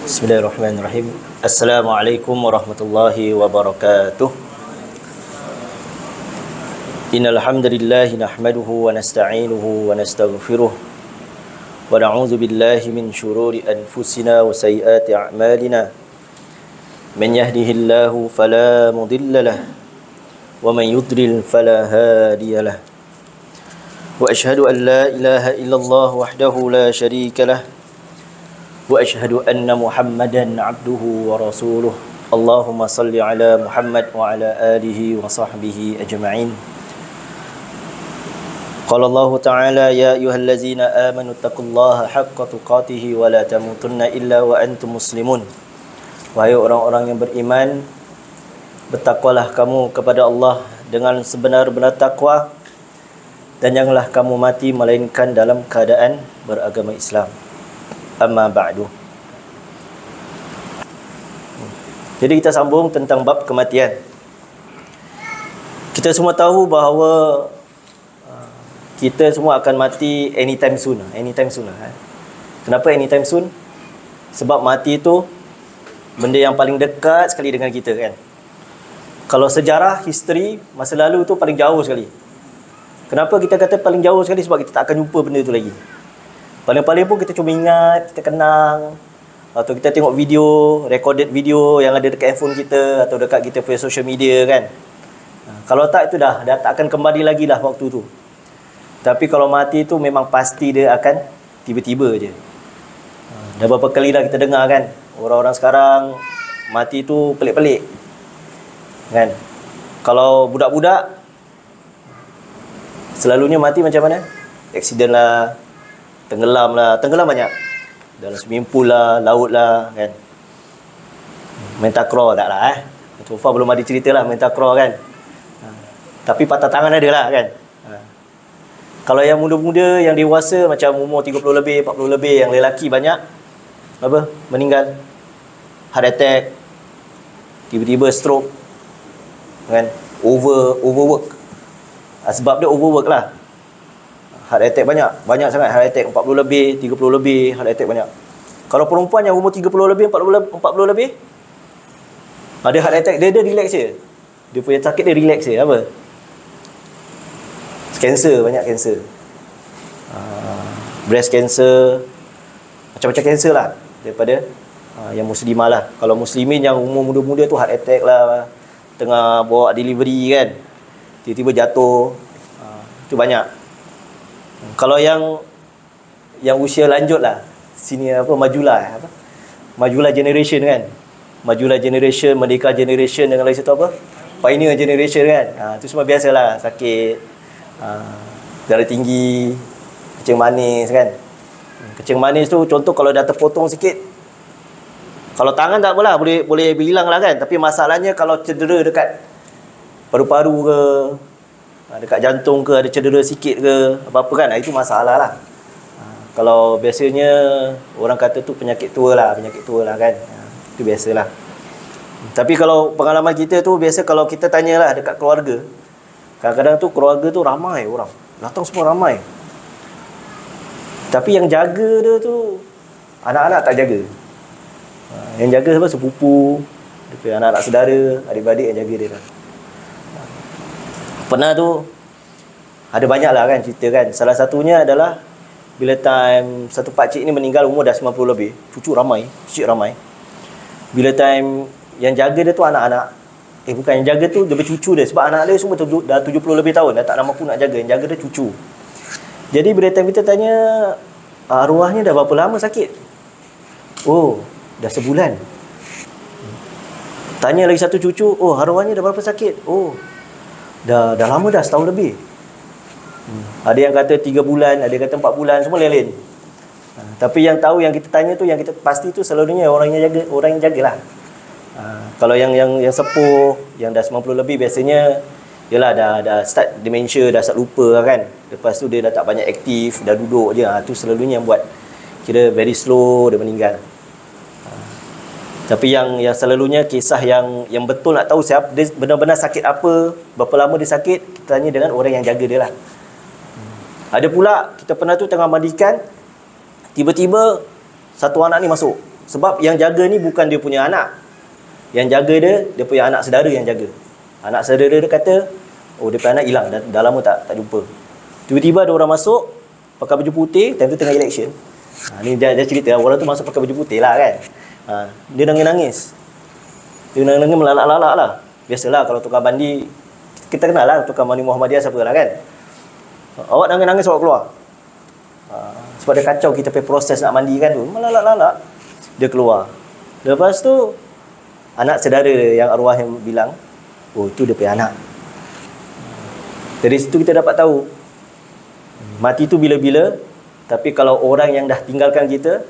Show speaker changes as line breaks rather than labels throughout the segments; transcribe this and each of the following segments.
Bismillahirrahmanirrahim. Assalamualaikum warahmatullahi wabarakatuh. Innal hamdalillah nahmaduhu wa nasta'inuhu wa nastaghfiruh wa na'udzu billahi min shururi anfusina wa sayyiati a'malina. Man yahdihillahu fala mudilla lahu wa man yudlil fala hadiya lahu. Wa ashhadu an la ilaha illallah wahdahu la syarika lahu wa ashhadu anna Muhammadan abduhu wa rasuluh. Allahumma salli ala Muhammad wa ala alihi wa sahbihi ajma'in. Qala Allah Ta'ala ya ayyuhallazina amanu taqullaha haqqa tuqatih wa la tamutunna illa wa antum muslimun. Wahai orang-orang yang beriman, bertakwalah kamu kepada Allah dengan sebenar-benar takwa, dan janganlah kamu mati melainkan dalam keadaan beragama Islam. Amma ba'du. Jadi kita sambung tentang bab kematian. Kita semua tahu bahawa kita semua akan mati anytime soon. Kenapa anytime soon? Sebab mati itu benda yang paling dekat sekali dengan kita, kan. Kalau sejarah, history, masa lalu tu paling jauh sekali. Kenapa kita kata paling jauh sekali? Sebab kita tak akan jumpa benda tu lagi. Paling-paling pun kita cuma ingat, kita kenang, atau kita tengok video, recorded video yang ada dekat handphone kita atau dekat kita punya social media, kan. Kalau tak, itu dah tak akan kembali lagi lah waktu tu. Tapi kalau mati tu memang pasti dia akan tiba-tiba je. Dah berapa kali dah kita dengar, kan, orang-orang sekarang mati tu pelik-pelik, kan. Kalau budak-budak selalunya mati macam mana? Aksiden lah, tenggelam banyak. Dalam swimming pool lah, laut lah, kan. Main takraw tak lah, So far belum ada cerita lah main takraw, kan. Tapi patah tangan ada lah, kan. Kalau yang muda-muda, yang dewasa, macam umur 30 lebih, 40 lebih, yang lelaki banyak meninggal. Heart attack, tiba-tiba stroke, kan. Overwork. Sebab dia overwork lah. Heart attack banyak sangat heart attack, 40 lebih, 30 lebih, heart attack banyak. Kalau perempuan yang umur 30 lebih, 40 lebih, ada heart attack, dia relax je. Dia punya sakit dia relax je, apa? Cancer, banyak cancer. Breast cancer, macam-macam cancer lah, daripada yang muslimah lah. Kalau muslimin yang umur muda-muda tu heart attack lah, tengah bawa delivery, kan, tiba-tiba jatuh, tu banyak. Kalau yang usia lanjut lah, majulah generation, kan. Majulah generation, merdeka generation, dengan lagi satu apa? Pioneer generation, kan. Tu semua biasalah, sakit, darah tinggi, kencing manis, kan. Kencing manis tu contoh kalau dah terpotong sikit. Kalau tangan tak apalah, boleh bilang lah, kan. Tapi masalahnya kalau cedera dekat paru-paru ke, dekat jantung ke, ada cedera sikit ke, apa-apa, kan, itu masalah lah. Kalau biasanya orang kata tu penyakit tua lah, kan. Itu biasalah. Tapi kalau pengalaman kita tu, biasa kalau kita tanyalah dekat keluarga, kadang-kadang tu keluarga tu ramai orang, datang semua ramai. Tapi yang jaga dia tu, anak-anak tak jaga. Yang jaga siapa? Sepupu, anak-anak saudara, adik-adik yang jaga dia lah. Pernah tu ada banyak lah, kan, cerita, kan. Salah satunya adalah bila time satu pakcik ni meninggal, umur dah 90 lebih, cucu ramai, cicit ramai. Bila time yang jaga dia tu anak-anak, bukan, yang jaga tu dia bercucu dia, sebab anak dia semua dah 70 lebih tahun, dah tak mampu nak jaga. Yang jaga dia cucu. Jadi bila time kita tanya, arwahnya dah berapa lama sakit? Oh, dah sebulan. Tanya lagi satu cucu, oh, arwahnya dah berapa sakit? Oh, dah lama dah, setahun lebih. Ada yang kata 3 bulan, ada yang kata 4 bulan, semua lain-lain. Tapi yang tahu, yang kita tanya tu, yang kita pasti tu selalunya orang yang jagalah. Kalau yang sepuh, yang dah 90 lebih, biasanya yalah dah start dementia, dah start lupa, kan. Lepas tu dia dah tak banyak aktif, dah duduk je. Tu selalunya yang buat kira very slow, dia meninggal. Tapi yang selalunya kisah yang betul nak tahu siapa dia benar-benar sakit apa, berapa lama dia sakit, kita tanya dengan orang yang jaga dia lah. Ada pula kita pernah tu tengah mandikan, tiba-tiba satu anak ni masuk. Sebab yang jaga ni bukan dia punya anak. Yang jaga dia punya anak saudara yang jaga. Anak saudara dia kata, oh dia punya anak hilang, dah lama tak jumpa. Tiba-tiba ada orang masuk pakai baju putih, time tu tengah election. Ni dia cerita, orang tu masuk pakai baju putih lah kan. Dia nangis-nangis. Dia nangis-nangis melalak-lalak lah. Biasalah kalau tukar mandi, kita kenal lah tukar mandi Muhammadiyah siapa lah kan. Awak nangis-nangis awak keluar. Sebab dia kacau kita pergi proses nak mandi kan tu, melalak-lalak. Dia keluar. Lepas tu anak saudara yang arwah yang bilang, oh itu dia punya anak. Dari situ kita dapat tahu mati tu bila-bila. Tapi kalau orang yang dah tinggalkan kita,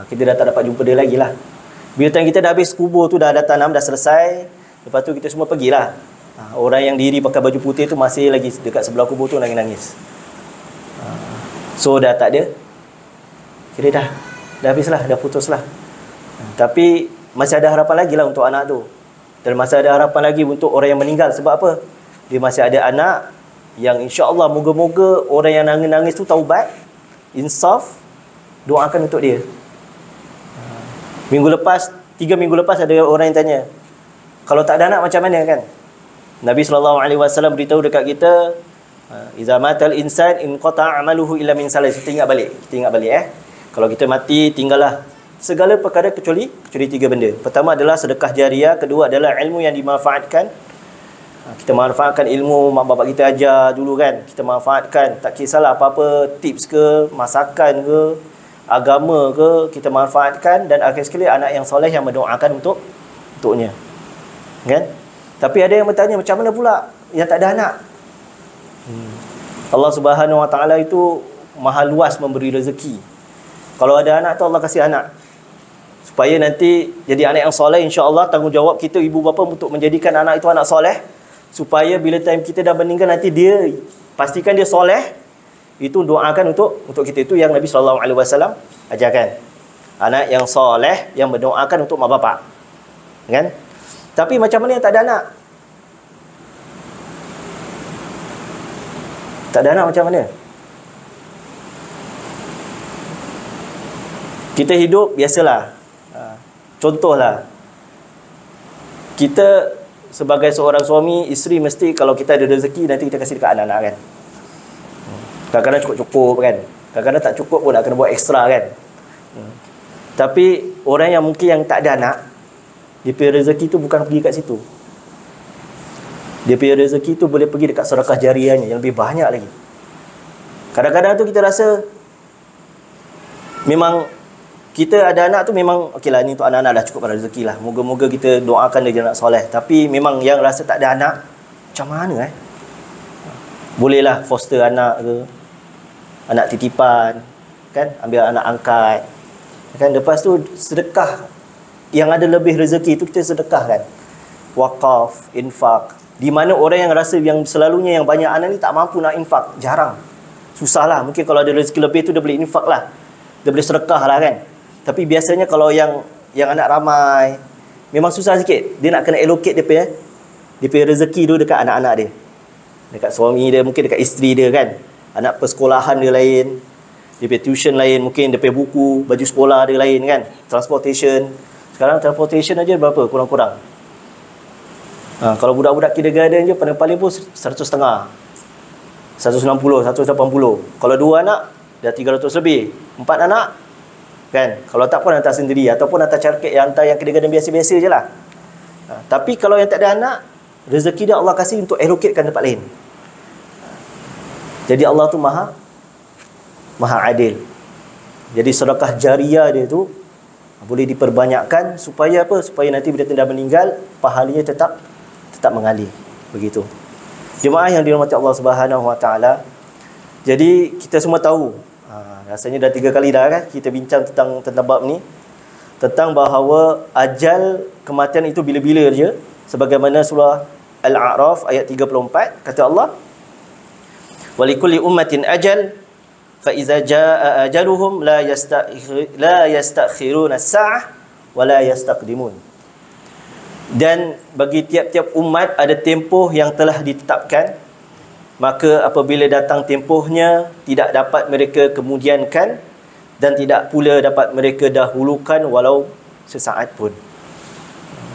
kita dah tak dapat jumpa dia lagi lah. Bila time kita dah habis kubur tu, dah ada tanam, dah selesai, lepas tu kita semua pergilah. Orang yang diri pakai baju putih tu masih lagi dekat sebelah kubur tu nangis-nangis. So dah tak ada, kira dah habislah, dah putuslah. Tapi masih ada harapan lagi lah untuk anak tu. Dan masih ada harapan lagi untuk orang yang meninggal. Sebab apa? Dia masih ada anak yang insya-Allah moga-moga orang yang nangis-nangis tu taubat, insaf, doakan untuk dia. 3 minggu lepas ada orang yang tanya, kalau tak ada anak macam mana kan? Nabi SAW beritahu dekat kita, iza matal insan in qata'a amaluhu illa min salis. Kita ingat balik Kalau kita mati, tinggallah segala perkara kecuali 3 benda. Pertama adalah sedekah jariah, kedua adalah ilmu yang dimanfaatkan. Kita manfaatkan ilmu mak bapak kita ajar dulu kan. Kita manfaatkan, tak kisahlah apa-apa tips ke, masakan ke, agama ke, kita manfaatkan. Dan akhir sekali anak yang soleh yang mendoakan untuknya. Kan? Tapi ada yang bertanya, macam mana pula yang tak ada anak? Allah Subhanahu Wa Taala itu maha luas memberi rezeki. Kalau ada anak tu Allah kasih anak, supaya nanti jadi anak yang soleh. InsyaAllah tanggungjawab kita ibu bapa untuk menjadikan anak itu anak soleh, supaya bila time kita dah meninggal nanti dia pastikan dia soleh. Itu doakan untuk kita. Itu yang Nabi SAW ajarkan. Anak yang soleh yang berdoakan untuk mak bapak. Kan? Tapi macam mana yang tak ada anak? Tak ada anak macam mana? Kita hidup biasalah. Contohlah, kita sebagai seorang suami, isteri, mesti kalau kita ada rezeki nanti kita kasih dekat anak-anak kan. Kadang-kadang cukup-cukup kan, kadang-kadang tak cukup pun nak kena buat ekstra kan. Tapi orang yang mungkin yang tak ada anak, dia punya rezeki tu bukan pergi kat situ. Dia punya rezeki tu boleh pergi dekat sedekah jariahnya yang lebih banyak lagi. Kadang-kadang tu kita rasa memang kita ada anak tu memang okeylah, ni untuk anak-anak dah cukup pada rezeki lah. Moga-moga kita doakan dia anak soleh. Tapi memang yang rasa tak ada anak, macam mana bolehlah foster anak ke, anak titipan kan, ambil anak angkat kan. Lepas tu sedekah yang ada lebih rezeki tu kita sedekahkan, wakaf, infak. Di mana orang yang rasa yang selalunya yang banyak anak ni tak mampu nak infak, jarang, susah lah. Mungkin kalau ada rezeki lebih tu dia boleh infak lah, dia boleh sedekah lah kan. Tapi biasanya kalau yang anak ramai, memang susah sikit. Dia nak kena allocate dia punya rezeki tu dekat anak-anak dia, dekat suami dia, mungkin dekat isteri dia kan. Anak persekolahan dia lain, dia punya tuition lain, mungkin dia punya buku, baju sekolah dia lain kan. Transportation, sekarang transportation aja berapa kurang-kurang. Kalau budak-budak kindergarten je paling pun 150, 160, 180. Kalau 2 anak dah 300 lebih. 4 anak kan, kalau tak pun hantar sendiri, ataupun hantar carket yang hantar yang kedai-kedai biasa-biasa je lah. Tapi kalau yang tak ada anak, rezeki dia Allah kasih untuk allocatekan tempat lain. Jadi Allah tu maha adil. Jadi sedekah jariah dia tu boleh diperbanyakkan supaya apa? Supaya nanti bila dah meninggal, pahalanya tetap mengalir. Begitu. Jemaah yang dirahmati Allah Subhanahu Wa Taala. Jadi kita semua tahu, rasanya dah 3 kali dah kan kita bincang tentang bab ni, tentang bahawa ajal kematian itu bila-bila je. Sebagaimana surah Al-A'raf ayat 34 kata Allah, walikulli ummatin ajal fa iza jaa ajaluhum la yastakhiruna as-sa'ah wa la yastaqdimun. Dan bagi tiap-tiap umat ada tempoh yang telah ditetapkan, maka apabila datang tempohnya tidak dapat mereka kemudiankan dan tidak pula dapat mereka dahulukan walau sesaat pun.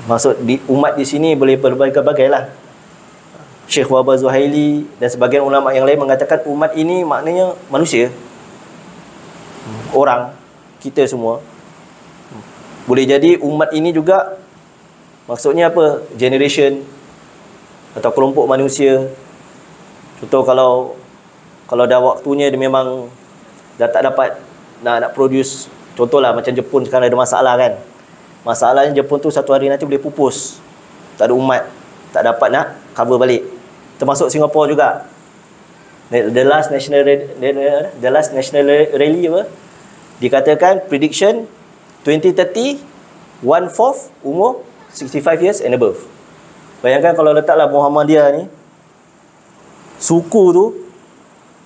Maksud umat di sini boleh berbagai-bagai lah. Syekh Wahbah Zuhaili dan sebagian ulama yang lain mengatakan umat ini maknanya manusia, orang, kita semua. Boleh jadi umat ini juga maksudnya apa? Generation atau kelompok manusia. Contoh kalau dah waktunya dia memang dah tak dapat nak produce, contohlah macam Jepun sekarang ada masalah kan. Masalahnya Jepun tu satu hari nanti boleh pupus. Tak ada umat, tak dapat nak cover balik. Termasuk Singapura juga. The last national rally apa? Dikatakan prediction 2030 1/4 umur 65 years and above. Bayangkan kalau letaklah Muhammadiyah ni, suku tu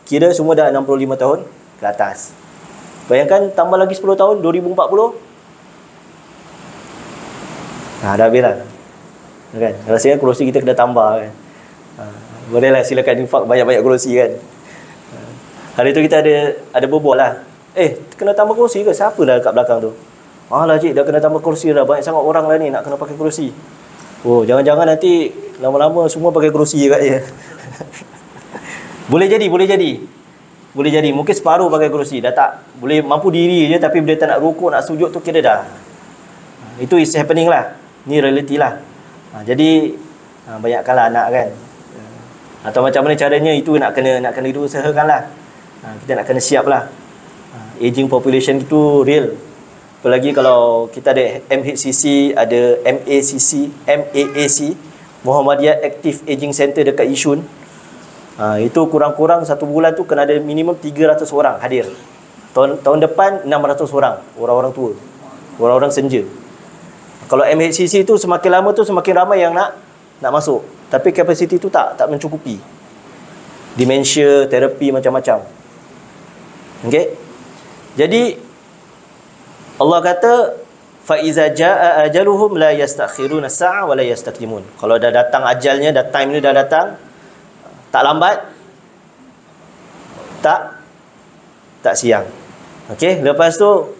kira semua dah 65 tahun ke atas. Bayangkan tambah lagi 10 tahun 2040. Dah habis lah kan? Rasanya kerusi kita kena tambah kan? Bolehlah silakan infak banyak-banyak kerusi kan? Hari tu kita ada berbual lah, kena tambah kerusi ke? Siapa dah kat belakang tu? Alah cik, dah kena tambah kerusi dah, banyak sangat orang lah ni nak kena pakai kerusi. Oh, jangan-jangan nanti lama-lama semua pakai kerusi kat dia. Boleh jadi mungkin separuh pakai kerusi, dah tak boleh mampu diri je, tapi bila tak nak rukuk, nak sujud tu kira dah. Itu is happening lah. Ni reality lah. Jadi banyakkanlah anak kan. Atau macam mana caranya, itu nak kena diusahakan lah. Kita nak kena siap lah. Aging population itu real. Apalagi kalau kita ada MHCC, ada MAAC, Muhammadiyah Active Aging Center dekat Yishun. Itu kurang-kurang satu bulan tu kena ada minimum 300 orang hadir. Tahun depan 600 orang, orang-orang tua, orang-orang senja. Kalau MHCC tu semakin lama tu semakin ramai yang nak masuk. Tapi kapasiti tu tak mencukupi. Dementia, terapi macam-macam. Okey. Jadi Allah kata fa iza jaa ajaluhum la yastakhiruna sa'a wa la yastaqdimun. Kalau dah datang ajalnya, dah time ni dah datang, tak lambat, tak siang. Okey, lepas tu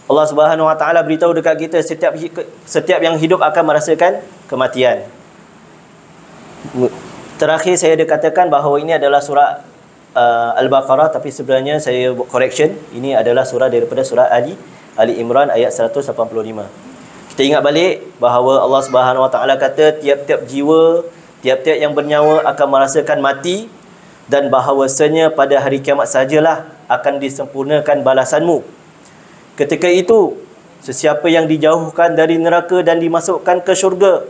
Allah Subhanahu Wa Taala beritahu dekat kita setiap yang hidup akan merasakan kematian. Terakhir saya ada katakan bahawa ini adalah surah Al-Baqarah, tapi sebenarnya saya buat correction. Ini adalah surah daripada surah Ali Imran ayat 185. Kita ingat balik bahawa Allah Subhanahu Wa Taala kata tiap-tiap jiwa, tiap-tiap yang bernyawa akan merasakan mati, dan bahawasanya pada hari kiamat sajalah akan disempurnakan balasanmu. Ketika itu, sesiapa yang dijauhkan dari neraka dan dimasukkan ke syurga,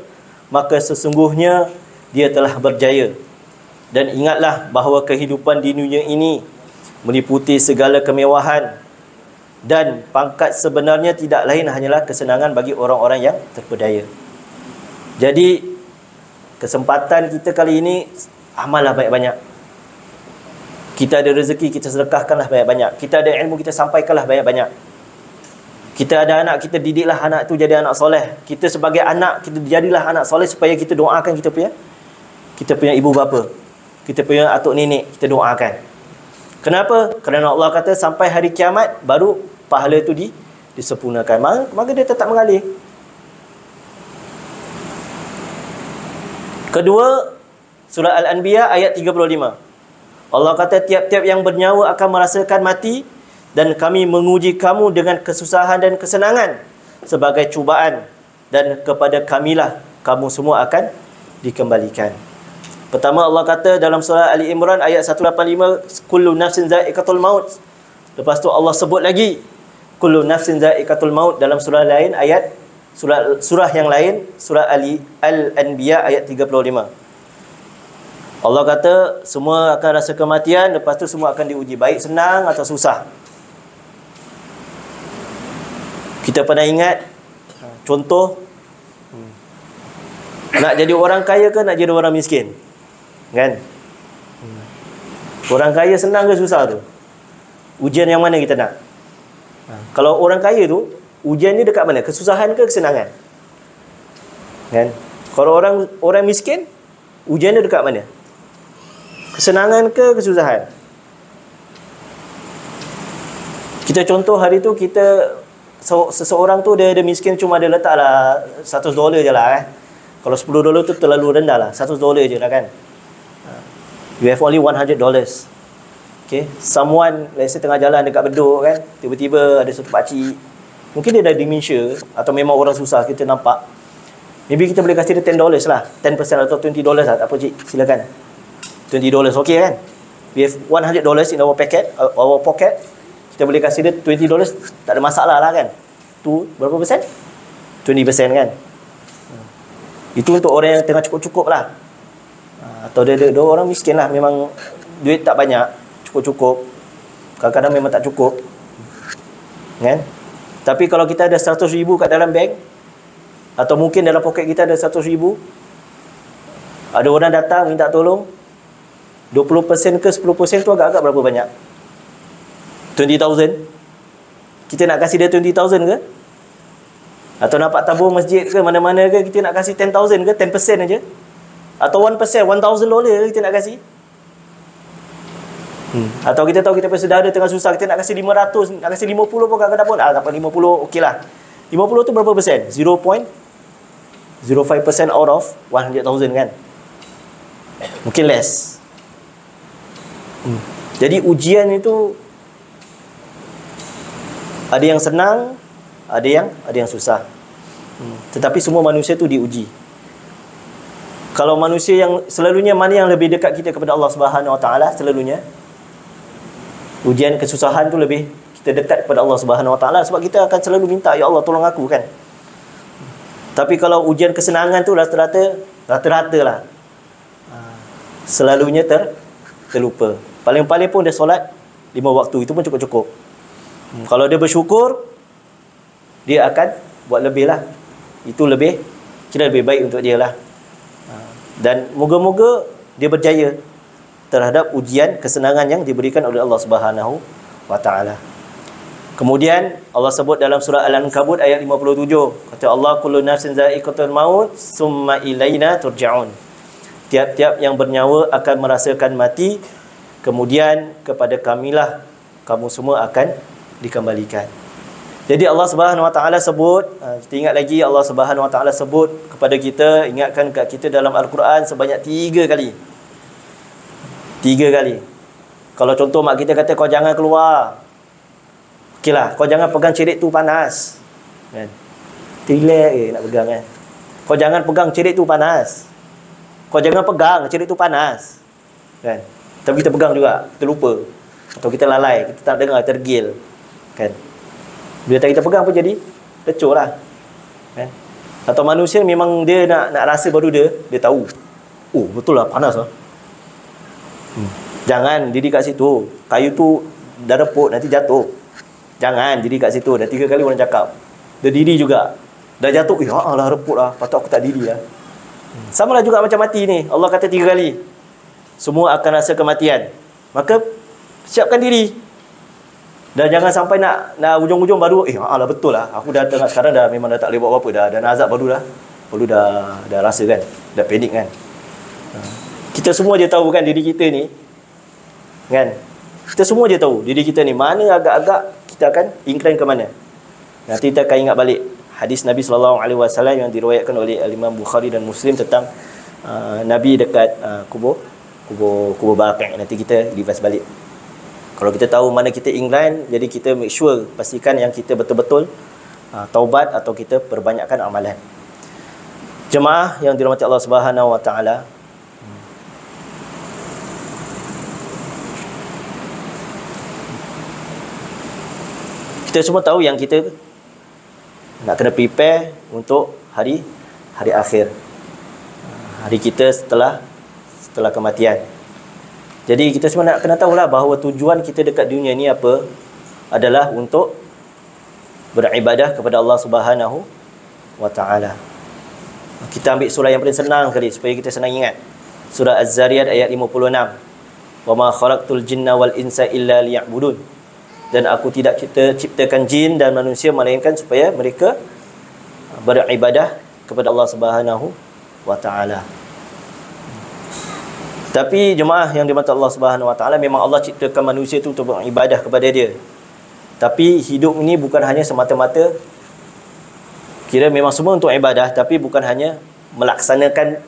maka sesungguhnya dia telah berjaya. Dan ingatlah bahawa kehidupan di dunia ini meliputi segala kemewahan, dan pangkat sebenarnya tidak lain hanyalah kesenangan bagi orang-orang yang terpedaya. Jadi kesempatan kita kali ini, amallah banyak-banyak. Kita ada rezeki, kita sedekahkanlah banyak-banyak. Kita ada ilmu, kita sampaikanlah banyak-banyak. Kita ada anak, kita didiklah anak tu jadi anak soleh. Kita sebagai anak, kita jadilah anak soleh supaya kita doakan kita punya ibu bapa, kita punya atuk nenek, kita doakan. Kenapa? Kerana Allah kata sampai hari kiamat baru pahala itu disempurnakan. Maka dia tetap mengalir. Kedua, surah Al-Anbiya ayat 35. Allah kata tiap-tiap yang bernyawa akan merasakan mati, dan kami menguji kamu dengan kesusahan dan kesenangan sebagai cubaan, dan kepada kamilah kamu semua akan dikembalikan. Pertama Allah kata dalam surah Ali Imran ayat 185, kullu nafsin za'iqatul maut. Lepas tu Allah sebut lagi kullu nafsin za'iqatul maut dalam surah lain, surah yang lain, surah Al-Anbiya ayat 35. Allah kata semua akan rasa kematian, lepas tu semua akan diuji, baik senang atau susah. Kita pernah ingat contoh, nak jadi orang kaya ke nak jadi orang miskin? Kan? Orang kaya senang ke susah tu? Ujian yang mana kita nak? Kalau orang kaya tu, ujiannya dekat mana? Kesusahan ke kesenangan? Kan? Kalau orang miskin, ujiannya dekat mana? Kesenangan ke kesusahan? Kita contoh hari tu kita seseorang tu dia miskin cuma dia letaklah $100 je lah Kalau $10 tu terlalu rendah lah, $100 je lah kan. You have only $100. Okay, someone let's say tengah jalan dekat Bedok kan, tiba-tiba ada satu pakcik, mungkin dia dah dementia atau memang orang susah kita nampak. Maybe kita boleh kasih dia $10 lah, 10% atau $20 lah, tak apa cik, silakan. $20 okay kan? We have $100 in our pocket. Kita boleh kasih dia $20, tak ada masalah lah kan. Tu berapa persen? 20% kan. Itu untuk orang yang tengah cukup-cukup lah. Atau dia orang miskin lah, memang duit tak banyak, cukup-cukup, kadang-kadang memang tak cukup kan. Tapi kalau kita ada 100,000 kat dalam bank, atau mungkin dalam poket kita ada 100,000, ada orang datang minta tolong, 20% ke 10% tu agak-agak berapa banyak? 20,000. Kita nak kasih dia 20,000 ke? Atau nampak tabung masjid ke mana-mana ke, kita nak kasih 10,000 ke? 10% aja. Atau 1%, $1,000 kita nak kasih. Atau kita tahu kita punya saudara tengah susah, kita nak kasih 500, nak kasih 50 pun kadang-kadang pun tak apa, 50 okey lah. 50 tu berapa persen? 0.05% out of 100,000 kan. Mungkin less. Jadi ujian itu ada yang senang, ada yang susah. Tetapi semua manusia tu diuji. Kalau manusia yang selalunya, mana yang lebih dekat kita kepada Allah Subhanahu Wa Taala, selalunya ujian kesusahan tu lebih kita dekat kepada Allah Subhanahu Wa Taala, sebab kita akan selalu minta, ya Allah tolong aku kan. Tapi kalau ujian kesenangan tu rata-rata lah, selalunya terlupa. Paling-paling pun dia solat 5 waktu, itu pun cukup-cukup. Kalau dia bersyukur, dia akan buat lebih lah. Itu lebih, kira lebih baik untuk dia lah. Dan moga-moga dia berjaya terhadap ujian kesenangan yang diberikan oleh Allah Subhanahu Wa Taala. Kemudian Allah sebut dalam surah Al-Ankabut ayat 57, kata Allah, kullu nafsin za'iqatul maut summa ilaina turja'un. Tiap-tiap yang bernyawa akan merasakan mati, kemudian kepada kamilah kamu semua akan dikembalikan. Jadi Allah Subhanahu Wa Taala sebut, kita ingat lagi, Allah Subhanahu Wa Taala sebut kepada kita, ingatkan kat kita dalam Al-Quran sebanyak 3 kali. 3 kali. Kalau contoh mak kita kata kau jangan keluar, okeylah, kau jangan pegang cerit tu panas kan. Relax nak pegang kan. Kau jangan pegang cerit tu panas. Kau jangan pegang cerit tu panas kan. Tapi kita pegang juga, kita lupa, atau kita lalai, kita tak dengar, tergil kan. Bila kita pegang pun jadi lecur lah kan? Atau manusia memang dia nak rasa baru dia tahu, oh betul lah panas lah. Jangan diri kat situ, kayu tu dah reput nanti jatuh. Jangan diri kat situ. Dah 3 kali orang cakap, dia diri juga, dah jatuh, lah reput lah, patut aku tak diri lah. Sama lah juga macam mati ni. Allah kata 3 kali semua akan rasa kematian, maka siapkan diri. Dan jangan sampai nak ujung-ujung baru lah betul lah, aku dah tengah sekarang dah memang dah tak boleh buat apa-apa, dah nazak baru dah rasa kan, dah panik kan. Kita semua je tahu kan diri kita ni kan. Kita semua je tahu diri kita ni mana agak-agak kita akan incline ke mana. Nanti kita akan ingat balik hadis Nabi SAW yang diriwayatkan oleh Imam Bukhari dan Muslim tentang Nabi dekat kubur Baqi'. Nanti kita revise balik. Kalau kita tahu mana kita incline, jadi kita make sure, pastikan yang kita betul-betul taubat atau kita perbanyakkan amalan. Jemaah yang dirahmati Allah Subhanahu Wa Taala, kita semua tahu yang kita nak kena prepare untuk hari akhir, hari kita setelah kematian. Jadi kita semua nak kena tahulah bahawa tujuan kita dekat dunia ni apa, adalah untuk beribadah kepada Allah Subhanahu Wa Taala. Kita ambil surah yang paling senang sekali supaya kita senang ingat. Surah Az-Zariyat ayat 56. Wa ma khalaqtul jinna wal insa illa liya'budun. Dan aku tidak ciptakan jin dan manusia melainkan supaya mereka beribadah kepada Allah Subhanahu Wa Taala. Tapi jemaah yang dirahmati Allah Subhanahu Wa Taala, memang Allah ciptakan manusia tu untuk beribadah kepada dia. Tapi hidup ini bukan hanya semata-mata kira memang semua untuk ibadah, tapi bukan hanya pelaksanaan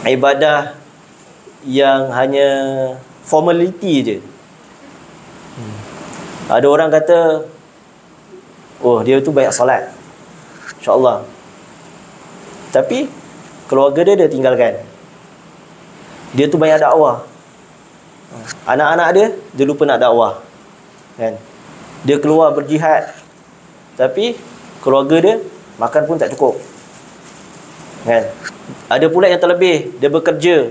ibadah yang hanya formality je. Ada orang kata, oh dia tu banyak solat, insya-Allah, tapi keluarga dia tinggalkan. Dia tu banyak dakwah, anak-anak dia lupa nak dakwah, kan? Dia keluar berjihad, tapi keluarga dia makan pun tak cukup, kan? Ada pula yang terlebih, dia bekerja,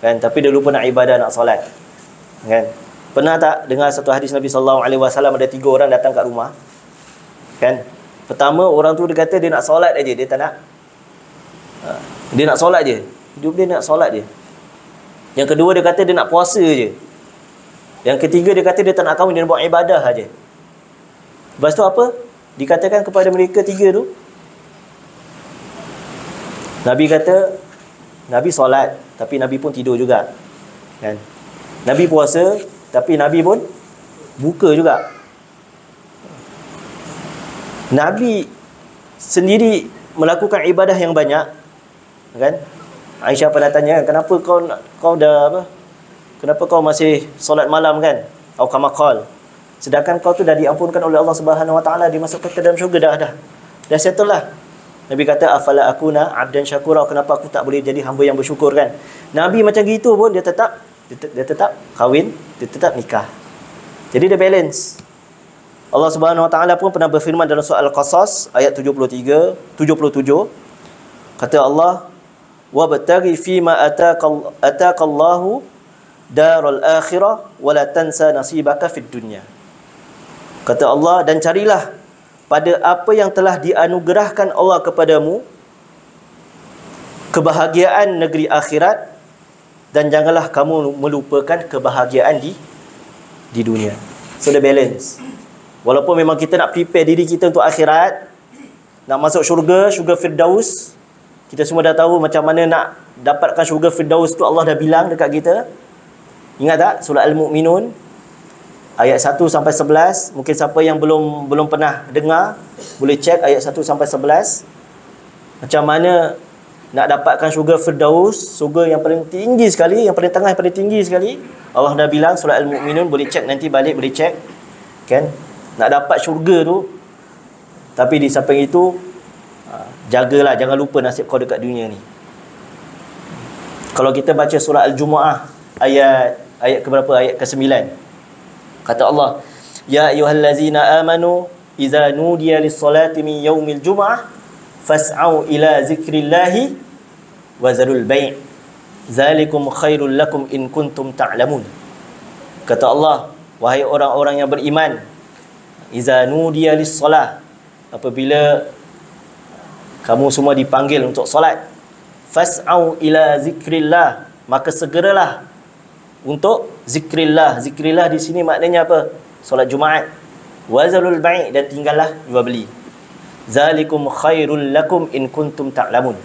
kan, tapi dia lupa nak ibadah, nak solat, kan? Pernah tak dengar satu hadis Nabi SAW, ada 3 orang datang kat rumah, kan? Pertama, orang tu dia kata dia nak solat aja, dia tak nak, dia nak solat je, hidup dia nak solat je. Yang kedua, dia kata dia nak puasa je. Yang ketiga, dia kata dia tak nak kahwin, dia nak buat ibadah aja. Lepas tu apa? Dikatakan kepada mereka 3 tu, Nabi kata, Nabi solat, tapi Nabi pun tidur juga, kan? Nabi puasa, tapi Nabi pun buka juga. Nabi sendiri melakukan ibadah yang banyak, kan? Aisyah pernah tanya, kenapa kau masih solat malam, kan? Atau kama qal, sedangkan kau tu dah diampunkan oleh Allah Subhanahu Wa Taala, dimasukkan ke dalam syurga, dah settle lah. Nabi kata, afala akuna abdan syakura, kenapa aku tak boleh jadi hamba yang bersyukur, kan? Nabi macam gitu pun dia tetap kahwin, dia tetap nikah. Jadi dia balance. Allah Subhanahu Wa Taala pun pernah berfirman dalam surah Al-Qasas ayat 77, kata Allah, wabtaghi fima ataqallahu darul akhirah wala tansa nasibaka fid dunya. Kata Allah, dan carilah pada apa yang telah dianugerahkan Allah kepadamu, kebahagiaan negeri akhirat, dan janganlah kamu melupakan kebahagiaan di dunia. So the balance. Walaupun memang kita nak prepare diri kita untuk akhirat, nak masuk syurga Firdaus, kita semua dah tahu macam mana nak dapatkan syurga Firdaus tu, Allah dah bilang dekat kita. Ingat tak surah Al-Mu'minun ayat 1 sampai 11? Mungkin siapa yang belum pernah dengar, boleh cek ayat 1 sampai 11. Macam mana nak dapatkan syurga Firdaus, syurga yang paling tinggi sekali, yang paling tengah, yang paling tinggi sekali. Allah dah bilang surah Al-Mu'minun, boleh cek nanti balik, boleh cek, kan? Nak dapat syurga tu. Tapi di samping itu, jagalah, jangan lupa nasib kau dekat dunia ni. Kalau kita baca surah Al-Jumu'ah ayat keberapa? Ayat ke-9. Kata Allah, ya ayyuhallazina amanu idza nudiya lis-salati min yaumil jumu'ah fas'au ila zikrillahi wa zarul bai'. Zalikum khairul lakum in kuntum ta'lamun. Kata Allah, wahai orang-orang yang beriman, idza nudiya lis-salah, apabila kamu semua dipanggil untuk solat, fas'au ila zikrillah, maka segeralah untuk zikrillah. Zikrillah di sini maknanya apa? Solat Jumaat. Wazalul bai', dan tinggallah jual beli. Zalikum khairul lakum in kuntum ta'lamun.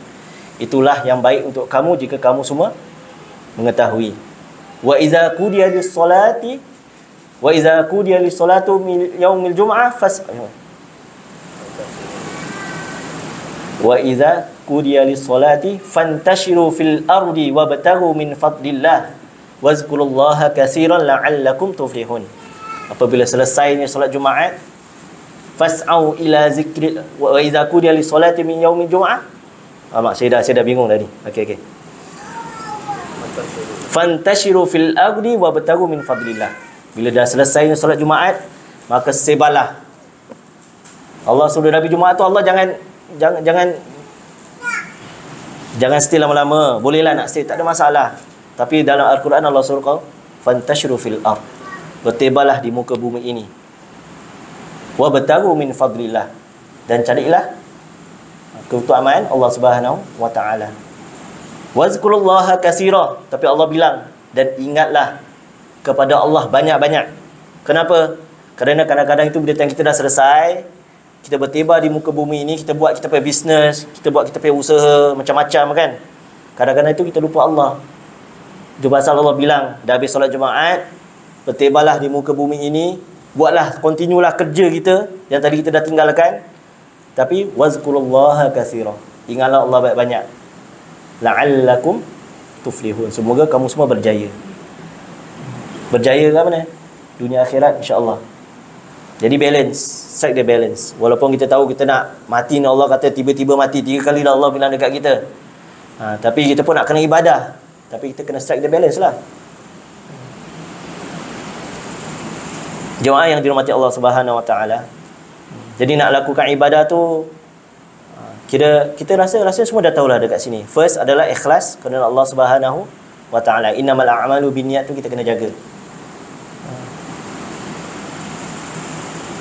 Itulah yang baik untuk kamu jika kamu semua mengetahui. Wa idza qudiya lis-salati wa idza qudiya lis-salatu min yaumil jum'ah wa idza qudiya lis-salati fantashiru fil ardi wabtaghu min fadlillah wazkurullaha katsiran la'allakum tuflihun. Apabila selesainya solat Jumaat, fas'au ila zikri wa idza qudiya lis-salati min yaumil jum'ah. Mak saya dah bingung tadi. Okey. Fantashiru fil ardi wabtaghu min fadlillah. Bila dah selesainya solat Jumaat, maka sebarlah. Allah suruh Nabi Jumaat tu, Allah jangan stay lama-lama. Bolehlah nak stay, tak ada masalah. Tapi dalam Al-Quran Allah suruh kau fantashiru fil ard, bertebarlah di muka bumi ini. Wabtaghu min fadlillah, dan carilah keutamaan Allah Subhanahu wa taala. Wazkurullaha katsira, tapi Allah bilang, dan ingatlah kepada Allah banyak-banyak. Kenapa? Kerana kadang-kadang itu bila kita dah selesai, kita bertibar di muka bumi ini, kita buat kita punya bisnes, kita buat kita punya usaha macam-macam kan. Kadang-kadang itu kita lupa Allah. Itu pasal Allah bilang dah habis solat Jumaat, bertibarlah di muka bumi ini, buatlah, continuelah kerja kita yang tadi kita dah tinggalkan. Tapi wazkurullaha katsira. Ingatlah Allah banyak-banyak. La'allakum tuflihun. Semoga kamu semua berjaya. Berjaya ke mana? Dunia akhirat insya-Allah. Jadi balance, strike the balance. Walaupun kita tahu kita nak mati, Allah kata tiba-tiba mati 3 kali dah Allah bilang dekat kita. Tapi kita pun nak kena ibadah. Tapi kita kena strike the balance lah. Jemaah yang dirahmati Allah Subhanahu Wa Taala. Jadi nak lakukan ibadah tu, kita rasa semua dah tahulah dekat sini. First adalah ikhlas kerana Allah Subhanahu Wa Taala. Innamal a'malu binniyat tu kita kena jaga.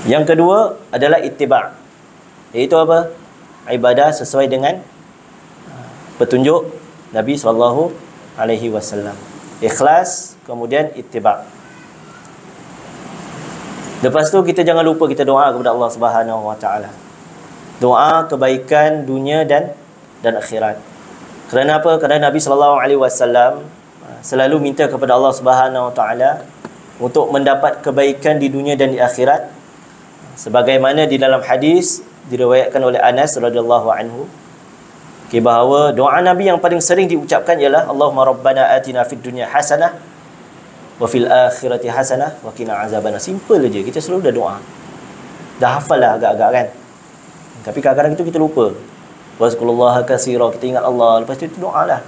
Yang kedua adalah ittiba'. Iaitu apa? Ibadah sesuai dengan petunjuk Nabi sallallahu alaihi wasallam. Ikhlas, kemudian ittiba'. Lepas tu kita jangan lupa kita doa kepada Allah Subhanahu Wa Taala. Doa kebaikan dunia dan akhirat. Kerana apa? Kerana Nabi sallallahu alaihi wasallam selalu minta kepada Allah Subhanahu Wa Taala untuk mendapat kebaikan di dunia dan di akhirat. Sebagaimana di dalam hadis diriwayatkan oleh Anas radhiyallahu anhu, bahawa doa Nabi yang paling sering diucapkan ialah Allahumma rabbana atina fid dunya hasanah wa fil akhirati hasanah wa qina azabannar. Simple aja, kita selalu dah doa. Dah hafal lah agak-agak kan. Tapi kadang-kadang itu kita lupa. Wazkurullaha katsira, kita ingat Allah, lepas tu doa lah.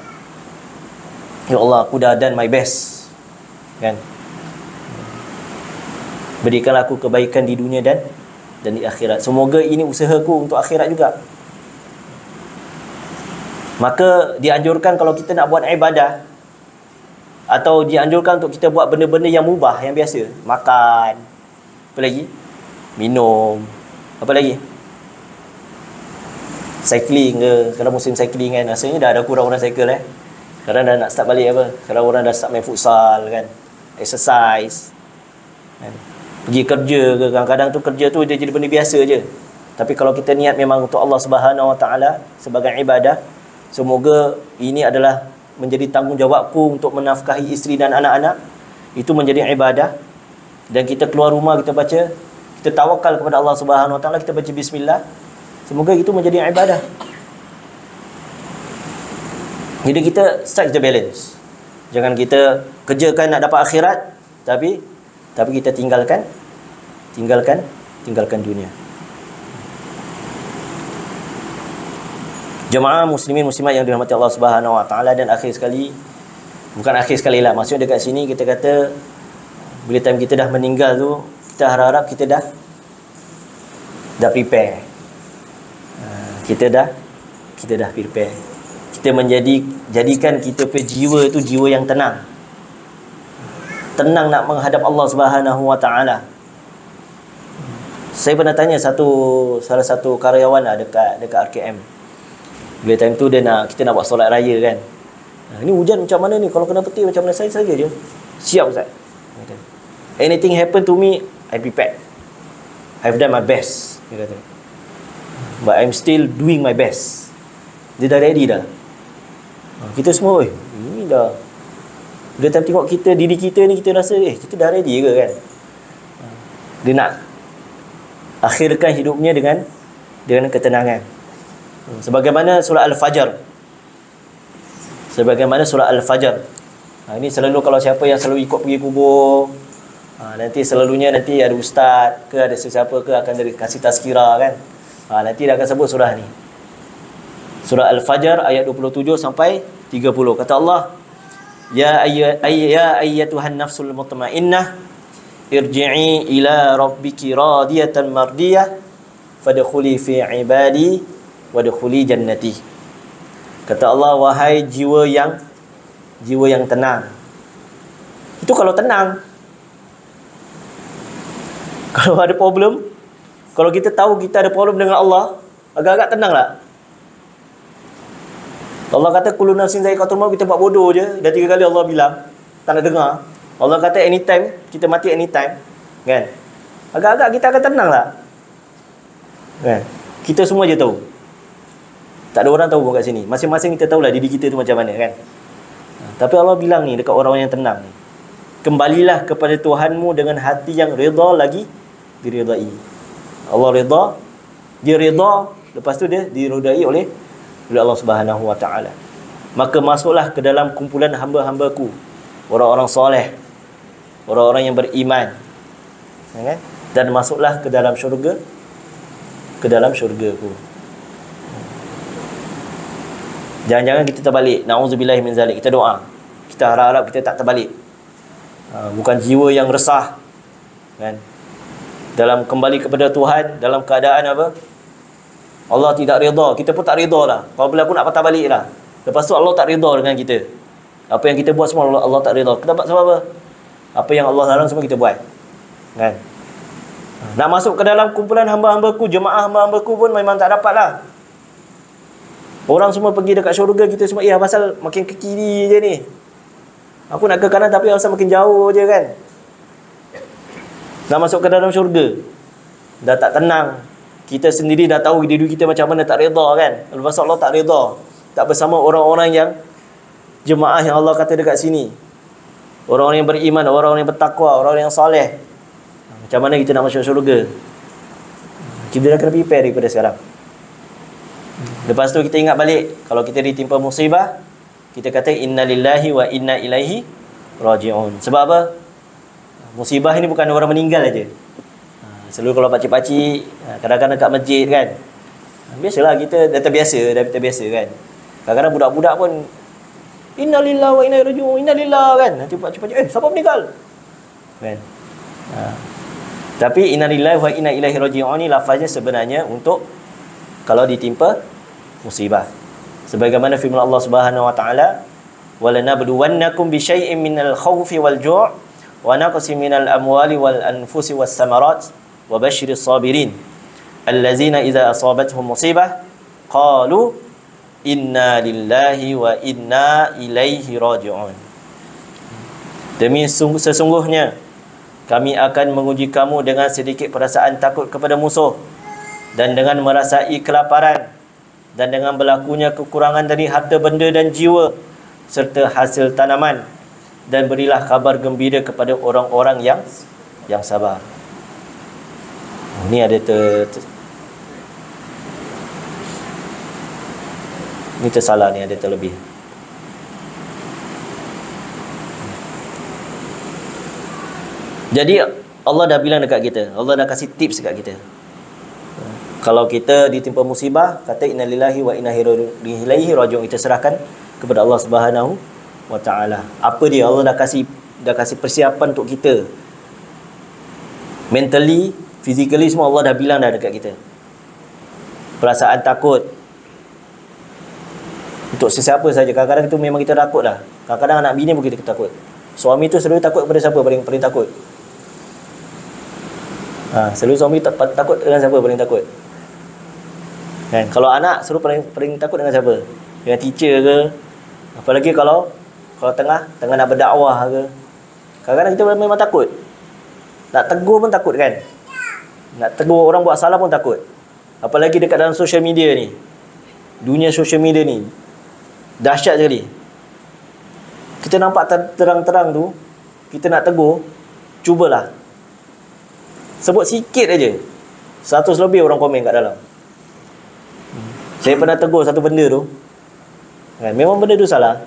Ya Allah, aku dah done my best. Kan? Berikanlah aku kebaikan di dunia dan di akhirat. Semoga ini usahaku untuk akhirat juga. Maka dianjurkan kalau kita nak buat ibadah, atau dianjurkan untuk kita buat benda-benda yang mubah, yang biasa. Makan, apa lagi? Minum, apa lagi? Cycling ke. Kalau musim cycling kan, rasanya dah ada kurang orang cycle Sekarang dah nak start balik apa? Sekarang orang dah start main futsal kan, exercise kan? Pergi kerja ke, kadang-kadang tu kerja tu dia jadi benda biasa je. Tapi kalau kita niat memang untuk Allah Subhanahu Wa Taala sebagai ibadah, semoga ini adalah menjadi tanggungjawabku untuk menafkahi isteri dan anak-anak, itu menjadi ibadah. Dan kita keluar rumah, kita baca, kita tawakal kepada Allah Subhanahu Wa Taala, kita baca bismillah, semoga itu menjadi ibadah. Jadi kita strike the balance. Jangan kita kerjakan nak dapat akhirat, tapi kita tinggalkan dunia. Jemaah muslimin muslimat yang dirahmati Allah Subhanahu Wa Taala, dan akhir sekali, bukan akhir sekali lah, maksudnya dekat sini kita kata bila time kita dah meninggal tu, kita harap kita dah prepare. Kita dah prepare. Kita jadikan kita punya jiwa tu jiwa yang tenang. Tenang nak menghadap Allah Subhanahu Wa Taala. Saya pernah tanya salah satu karyawan lah dekat RKM. Bila time tu kita nak buat solat raya kan. Ini hujan macam mana ni? Kalau kena petir macam mana? Saya saja je. Siap Ustaz. Anything happen to me, I prepared. I've done my best. Dia kata. But I'm still doing my best. Dia dah ready dah. Kita semua, ini dah. Bila time tengok diri kita ni, kita rasa, kita dah ready ke kan? Dia nak akhirkan hidupnya dengan ketenangan. Sebagaimana surah Al-Fajr. Ini selalu kalau siapa yang selalu ikut pergi kubur, nanti ada ustaz ke, ada sesiapa ke akan kasih tazkirah kan. Nanti dia akan sebut surah ni. Surah Al-Fajr ayat 27 sampai 30. Kata Allah, Ya ayyatuhan nafsul mutmainnah, irji'i ila rabbiki radiyatan mardiyah, fadkhuli fi ibadi wadkhuli jannati. Kata Allah, wahai jiwa yang tenang. Itu kalau tenang. Kalau ada problem, kalau kita tahu kita ada problem dengan Allah, agak-agak tenang lah. Allah kata kullu nafsin za'iqatul maut, kita buat bodoh je. Dah 3 kali Allah bilang, tak nak dengar. Allah kata anytime, kita mati anytime. Kan? Agak-agak kita akan tenang lah. Kan? Kita semua je tahu. Tak ada orang tahu pun kat sini. Masing-masing kita tahulah diri kita tu macam mana kan. Tapi Allah bilang ni dekat orang yang tenang ni. Kembalilah kepada Tuhanmu dengan hati yang reda lagi diridai. Allah reda, dia reda, lepas tu dia diridai oleh Allah Subhanahu Wa Taala. Maka masuklah ke dalam kumpulan hamba-hambaku, orang-orang soleh, orang-orang yang beriman, kan? Dan masuklah ke dalam syurga, ke dalam syurgaku. Jangan-jangan kita terbalik. Na'udzubillahi min zalik. Kita doa, kita harap-harap kita tak terbalik. Bukan jiwa yang resah, kan? Dalam kembali kepada Tuhan dalam keadaan apa? Allah tidak redha, kita pun tak redha lah. Kalau berlaku nak patah balik lah. Lepas tu Allah tak redha dengan kita. Apa yang kita buat semua Allah tak redha. Kenapa? Sebab apa? Apa yang Allah larang semua kita buat, kan? Nak masuk ke dalam kumpulan hamba-hambaku, jemaah hamba-hambaku pun memang tak dapat lah. Orang semua pergi dekat syurga, kita semua pasal makin ke kiri je ni. Aku nak ke kanan tapi asal makin jauh je kan. Nak masuk ke dalam syurga dah tak tenang. Kita sendiri dah tahu diri kita macam mana, tak reda kan. Lepas Allah tak reda, tak bersama orang-orang yang jemaah yang Allah kata dekat sini, orang-orang yang beriman, orang-orang yang bertakwa, orang-orang yang soleh. Macam mana kita nak masuk syurga? Kita dah kena prepare daripada sekarang. Lepas tu kita ingat balik, kalau kita ditimpa musibah, kita kata innalillahi wa inna ilaihi raji'un. Sebab apa? Musibah ini bukan orang meninggal aja. Selalu kalau pakcik-pakcik kadang-kadang dekat masjid kan, biasalah kita dah terbiasa kan. Kadang-kadang budak-budak pun innalillahi wa inna ilaihi raji'un, innalillahi kan. Nanti pakcik-pakcik, siapa meninggal? Kan? Tapi innalillahi wa inna ilaihi raji'un ni lafaznya sebenarnya untuk kalau ditimpa musibah. Sebagaimana firman Allah Subhanahu wa taala, "Walanabluwannakum bisyai'in minal khaufi wal ju' wa naqsin minal amwali wal anfusi was samarat wa basyiris sabirin allazina idza asabatuhum musibah qalu inna lillahi wa inna ilaihi raji'un." Demi sesungguhnya kami akan menguji kamu dengan sedikit perasaan takut kepada musuh dan dengan merasai kelaparan dan dengan berlakunya kekurangan dari harta benda dan jiwa serta hasil tanaman, dan berilah kabar gembira kepada orang-orang yang sabar. Ini ada ini tersalah ni, ada terlebih. Jadi Allah dah bilang dekat kita, Allah dah kasih tips dekat kita. Kalau kita ditimpa musibah, kata innalillahi wa inna ilaihi raji'un, kita serahkan kepada Allah Subhanahu wa taala. Apa dia? Allah dah kasih persiapan untuk kita. Mentally, physically semua Allah dah bilang dah dekat kita. Perasaan takut untuk sesiapa saja. Kadang-kadang itu memang kita takut lah. Kadang-kadang anak bini pun kita takut. Suami tu selalu takut kepada siapa paling takut? Selalu suami takut dengan siapa paling takut? Kan? Kalau anak selalu paling takut dengan siapa? Dengan teacher ke? Apalagi kalau tengah nak berdakwah ke. Kadang-kadang kita memang takut. Nak tegur pun takut kan? Nak tegur orang buat salah pun takut. Apalagi dekat dalam social media ni. Dunia social media ni dahsyat sekali. Kita nampak terang-terang tu, kita nak tegur, cubalah. Sebut sikit aja, 100 lebih orang komen kat dalam. Saya pernah tegur satu benda tu, kan, memang benda tu salah.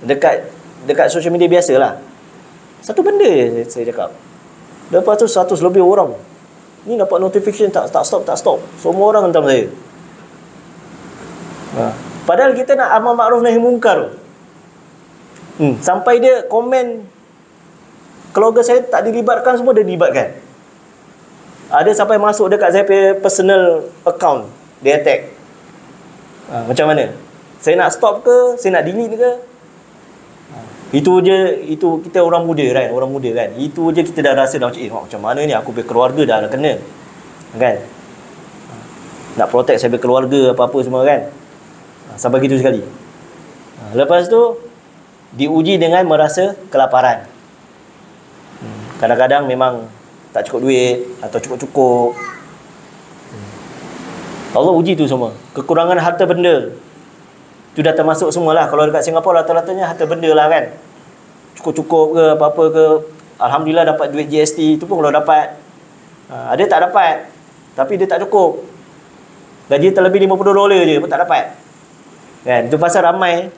Dekat social media biasalah. Satu benda je saya cakap. Lepas tu 100 lebih orang ni dapat notification tak stop. Semua orang hentam saya. Padahal kita nak amar makruf nahi mungkar. Sampai dia komen keluarga saya tak dilibatkan, semua dia dilibatkan. Ada sampai masuk dekat saya punya personal account, dia attack. Macam mana? Saya nak stop ke? Saya nak delete ke? Itu je, itu kita orang muda kan. Itu je kita dah rasa dah macam mana ni, aku punya keluarga dah kena. Kan? Nak protect saya punya keluarga apa-apa semua kan. Sampai gitu sekali. Lepas tu diuji dengan merasa kelaparan. Kadang-kadang memang tak cukup duit atau cukup-cukup. Allah uji tu semua. Kekurangan harta benda tu dah termasuk semualah. Kalau dekat Singapura rata-ratanya harta benda lah kan. Cukup-cukup ke apa-apa ke, alhamdulillah dapat duit GST tu pun kalau dapat. Ada tak dapat, tapi dia tak cukup. Gaji terlebih $50 je pun tak dapat. Kan? Itu pasal ramai,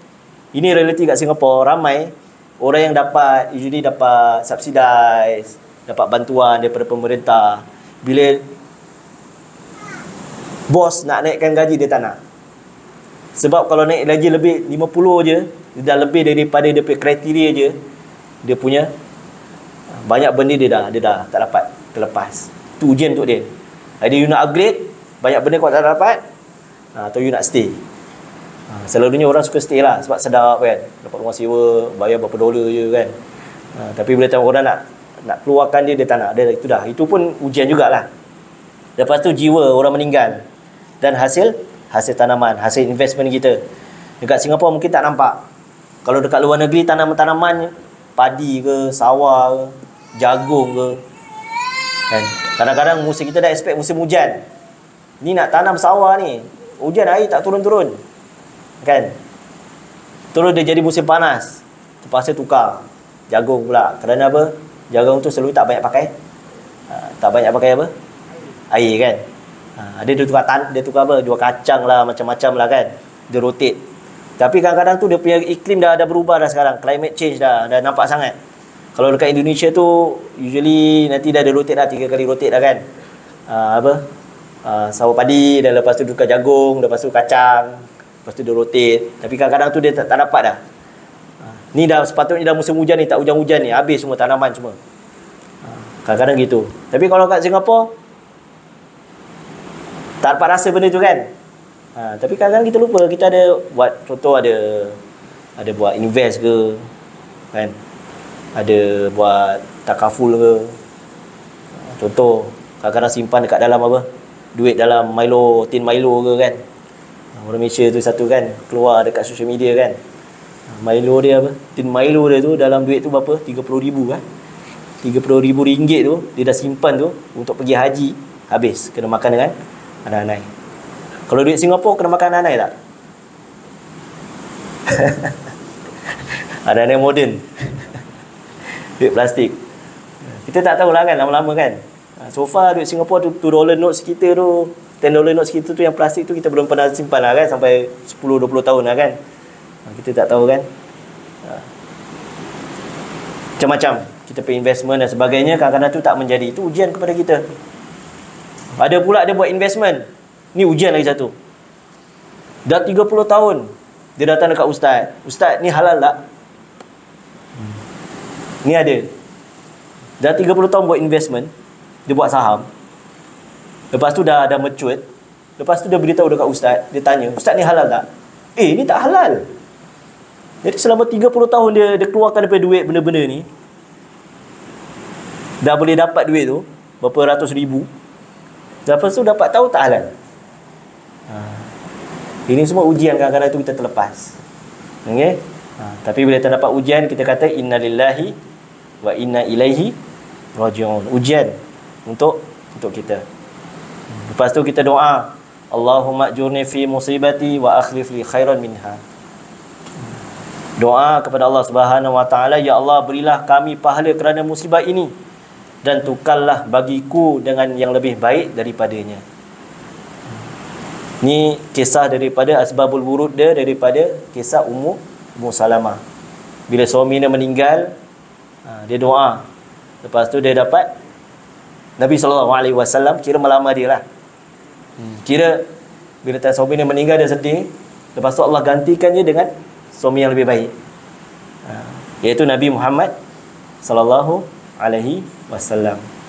ini realiti kat Singapura, ramai orang yang dapat, usually dapat subsidize, dapat bantuan daripada pemerintah. Bila bos nak naikkan gaji, dia tak nak. Sebab kalau naik lagi lebih 50 je, dia dah lebih daripada dia punya kriteria je, dia punya banyak benda dia dah tak dapat, terlepas. Itu ujian untuk dia. Ada you nak upgrade, banyak benda kau tak dapat, atau you nak stay. Selalunya orang suka stay lah, sebab sedap kan, dapat rumah sewa, bayar berapa dolar je kan. Tapi bila tahu orang nak keluarkan dia tak nak. Itu dah, itu pun ujian jugalah. Lepas tu jiwa orang meninggal, dan hasil tanaman, hasil investment kita. Dekat Singapura mungkin tak nampak. Kalau dekat luar negeri, tanaman-tanaman padi ke, sawah ke, jagung ke kan? Kadang-kadang musim kita dah expect musim hujan. Ni nak tanam sawah ni, hujan air tak turun-turun kan? Terus dia jadi musim panas, terpaksa tukar jagung pula. Kerana apa? Jagung tu selalu tak banyak pakai apa? Air kan? Dia tukar apa? Jual kacang lah, macam-macam lah kan. Dia rotate. Tapi kadang-kadang tu dia punya iklim dah berubah dah sekarang. Climate change dah nampak sangat. Kalau dekat Indonesia tu usually nanti dah ada rotate dah, 3 kali rotate dah kan. Sawah padi, dan lepas tu tukar jagung, lepas tu kacang, lepas tu dia rotate. Tapi kadang-kadang tu dia tak dapat dah. Ni dah sepatutnya dah musim hujan ni, tak hujan-hujan ni, habis semua tanaman semua. Kadang-kadang gitu. Tapi kalau kat Singapura tak dapat rasa benda tu kan. Tapi kadang-kadang kita lupa, kita ada buat, contoh ada buat invest ke kan, ada buat takaful ke. Contoh kadang-kadang simpan dekat dalam apa, duit dalam Milo, tin Milo ke kan. Orang Malaysia tu satu kan, keluar dekat social media kan, Milo dia apa, tin Milo dia tu dalam duit tu berapa, 30,000 kan, RM30,000 tu dia dah simpan tu untuk pergi haji, habis kena makan dengan anak-anak. Kalau duit Singapura kena makan anak-anak tak? Anak-anak moden. Duit plastik. Kita tak tahulah kan, lama-lama kan. So far duit Singapura tu $2 notes kita tu, $10 notes kita tu yang plastik tu kita belum pernah simpan lah kan, sampai 10-20 tahun lah kan. Kita tak tahu kan. Macam-macam kita pay investment dan sebagainya, kadang-kadang tu tak menjadi. Itu ujian kepada kita. Ada pula dia buat investment, ni ujian lagi satu. Dah 30 tahun dia datang dekat ustaz, "Ustaz, ni halal tak?" Ni ada dah 30 tahun buat investment, dia buat saham. Lepas tu dah mature. Lepas tu dia beritahu dekat ustaz, dia tanya, "Ustaz, ni halal tak?" Ni tak halal. Jadi selama 30 tahun dia keluarkan daripada duit benda-benda ni, dah boleh dapat duit tu berapa ratus ribu. Lepas tu dapat tahu tak halal. Ini semua ujian, kadang-kadang tu kita terlepas. Okay? Tapi bila terdapat ujian, kita kata innalillahi wa inna ilaihi raji'un. Ujian untuk kita. Lepas tu kita doa, Allahumma ajurni fi musibati wa akhlif li khairan minha. Doa kepada Allah Subhanahu wa taala, ya Allah, berilah kami pahala kerana musibah ini, dan tukarlah bagiku dengan yang lebih baik daripadanya. Ni kisah daripada asbabul wurud dia, daripada kisah Ummu Salamah. Bila suami dia meninggal, dia doa. Lepas tu dia dapat Nabi SAW kira melamar dia lah. Kira bila suami dia meninggal, dia sedih. Lepas tu Allah gantikan dia dengan suami yang lebih baik, iaitu Nabi Muhammad SAW.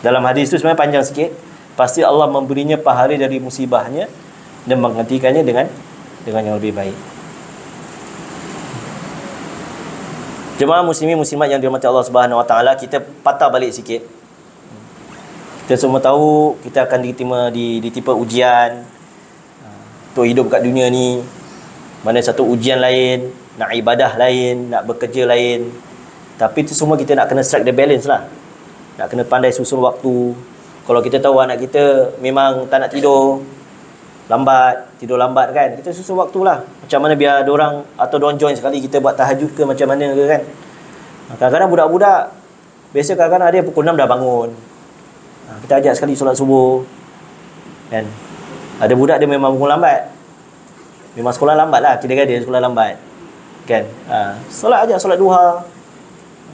Dalam hadis tu sebenarnya panjang sikit. Pasti Allah memberinya pahala dari musibahnya dan menggantikannya dengan yang lebih baik. Jemaah muslimin muslimat yang dirahmati Allah Subhanahu wa taala, kita patah balik sikit. Kita semua tahu kita akan ditimpa ujian untuk hidup kat dunia ni. Mana satu ujian lain, nak ibadah lain, nak bekerja lain. Tapi itu semua kita nak kena strike the balance lah. Nak kena pandai susun waktu. Kalau kita tahu anak kita memang tak nak tidur, lambat, tidur lambat kan. Kita susun waktulah. Macam mana biar diorang atau diorang join sekali kita buat tahajud ke macam mana ke kan. Kadang-kadang budak-budak biasa kadang-kadang ada yang pukul 6 dah bangun. Kita ajak sekali solat subuh. Kan? Ada budak dia memang bangun lambat. Memang sekolah lambat lah, kira dia sekolah lambat. Kan? Solat aja, solat duha.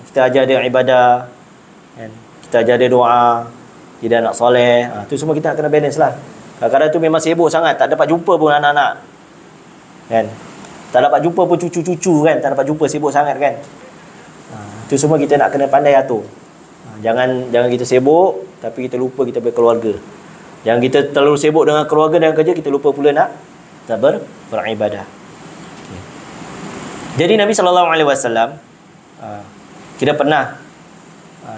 Kita ajar dia ibadah. Kan? Kita ajar dia doa. Dia anak soleh. Tu semua kita kena balance lah. Kadang-kadang tu memang sibuk sangat, tak dapat jumpa pun anak-anak. Kan? Tak dapat jumpa pun cucu-cucu kan, tak dapat jumpa, sibuk sangat kan. Tu semua kita nak kena pandai atur. Jangan kita sibuk tapi kita lupa kita berkeluarga. Jangan kita terlalu sibuk dengan keluarga dan kerja, kita lupa pula nak beribadah. Jadi Nabi SAW kita pernah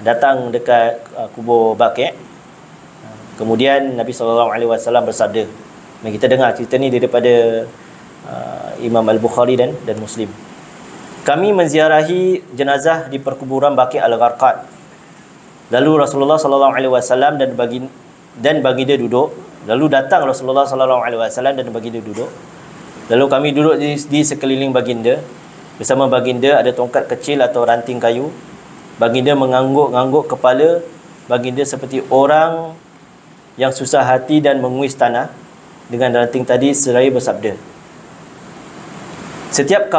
datang dekat kubur Baqi'. Kemudian Nabi SAW bersabda. Dan kita dengar cerita ni daripada Imam Al-Bukhari dan Muslim. Kami menziarahi jenazah di perkuburan Baqi' Al-Gharqad. Lalu Rasulullah SAW dan baginda duduk. Lalu datang Rasulullah SAW dan baginda duduk. Lalu kami duduk di sekeliling baginda. Bersama baginda ada tongkat kecil atau ranting kayu. Baginda mengangguk-angguk kepala. Baginda seperti orang yang susah hati dan menguis tanah dengan ranting tadi seraya bersabda, Setiap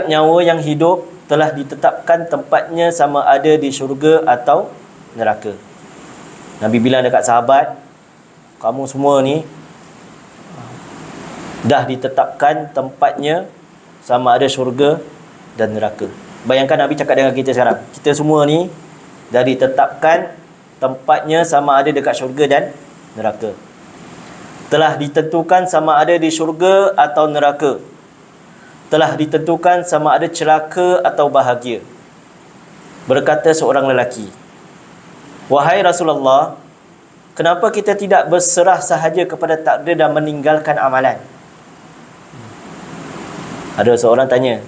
nyawa yang hidup telah ditetapkan tempatnya sama ada di syurga atau neraka. Nabi bilang dekat sahabat, kamu semua ni dah ditetapkan tempatnya sama ada syurga dan neraka. Bayangkan Nabi cakap dengan kita sekarang, kita semua ni dah ditetapkan tempatnya sama ada dekat syurga dan neraka. Telah ditentukan sama ada di syurga atau neraka. Telah ditentukan sama ada celaka atau bahagia. Berkata seorang lelaki, wahai Rasulullah, kenapa kita tidak berserah sahaja kepada takdir dan meninggalkan amalan? Ada seorang tanya,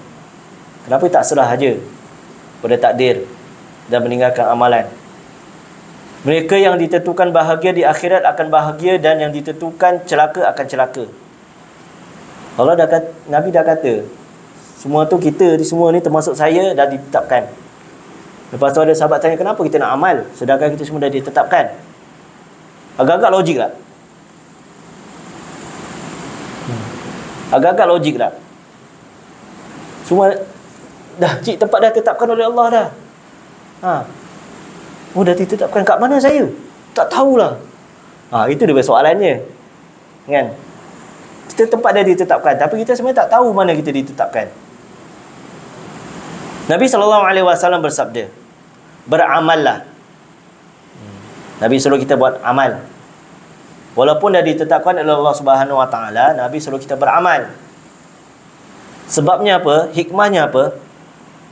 kenapa tak serah saja pada takdir dan meninggalkan amalan? Mereka yang ditentukan bahagia di akhirat akan bahagia, dan yang ditentukan celaka akan celaka. Nabi dah kata, semua tu kita di semua ni termasuk saya dah ditetapkan. Lepas tu ada sahabat tanya, kenapa kita nak amal sedangkan kita semua dah ditetapkan? Agak-agak logik tak? Agak-agak logik tak? Semua dah, tempat dah ditetapkan oleh Allah dah. Oh, dah ditetapkan, kat mana saya? Tak tahulah. Itu dia soalannya. Kan? Kita tempat dah ditetapkan, tapi kita sebenarnya tak tahu mana kita ditetapkan. Nabi SAW bersabda, beramallah. Nabi suruh kita buat amal. Walaupun dah ditetapkan oleh Allah Subhanahu Wa Taala, Nabi suruh kita beramal. Sebabnya apa? Hikmahnya apa?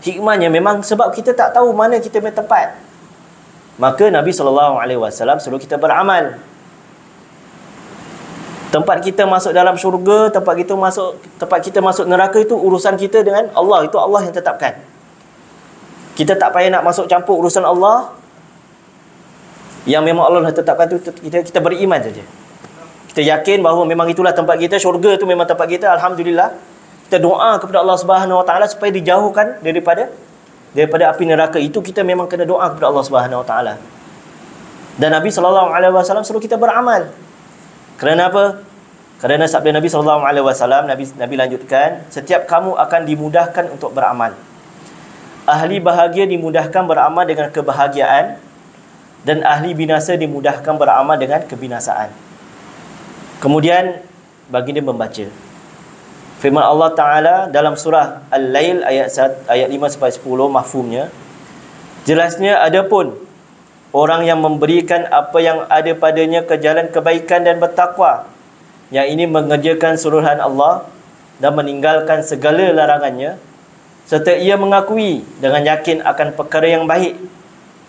Hikmahnya memang sebab kita tak tahu mana kita punya tempat. Maka Nabi SAW suruh kita beramal. Tempat kita masuk dalam syurga, tempat kita masuk neraka, itu urusan kita dengan Allah. Itu Allah yang tetapkan. Kita tak payah nak masuk campur urusan Allah. Yang memang Allah dah tetapkan tu, kita beriman saja. Kita yakin bahawa memang itulah tempat kita, syurga tu memang tempat kita. Alhamdulillah. Kita doa kepada Allah Subhanahu Wa Taala supaya dijauhkan daripada api neraka. Itu kita memang kena doa kepada Allah Subhanahu Wa Taala. Dan Nabi SAW suruh kita beramal. Kerana apa? Kerana sabda Nabi SAW, Nabi lanjutkan, setiap kamu akan dimudahkan untuk beramal. Ahli bahagia dimudahkan beramal dengan kebahagiaan, dan ahli binasa dimudahkan beramal dengan kebinasaan. Kemudian baginda membaca firman Allah Ta'ala dalam surah Al-Lail ayat 5-10, mahfumnya, jelasnya, adapun orang yang memberikan apa yang ada padanya ke jalan kebaikan dan bertakwa, yang ini mengerjakan suruhan Allah dan meninggalkan segala larangannya, serta ia mengakui dengan yakin akan perkara yang baik,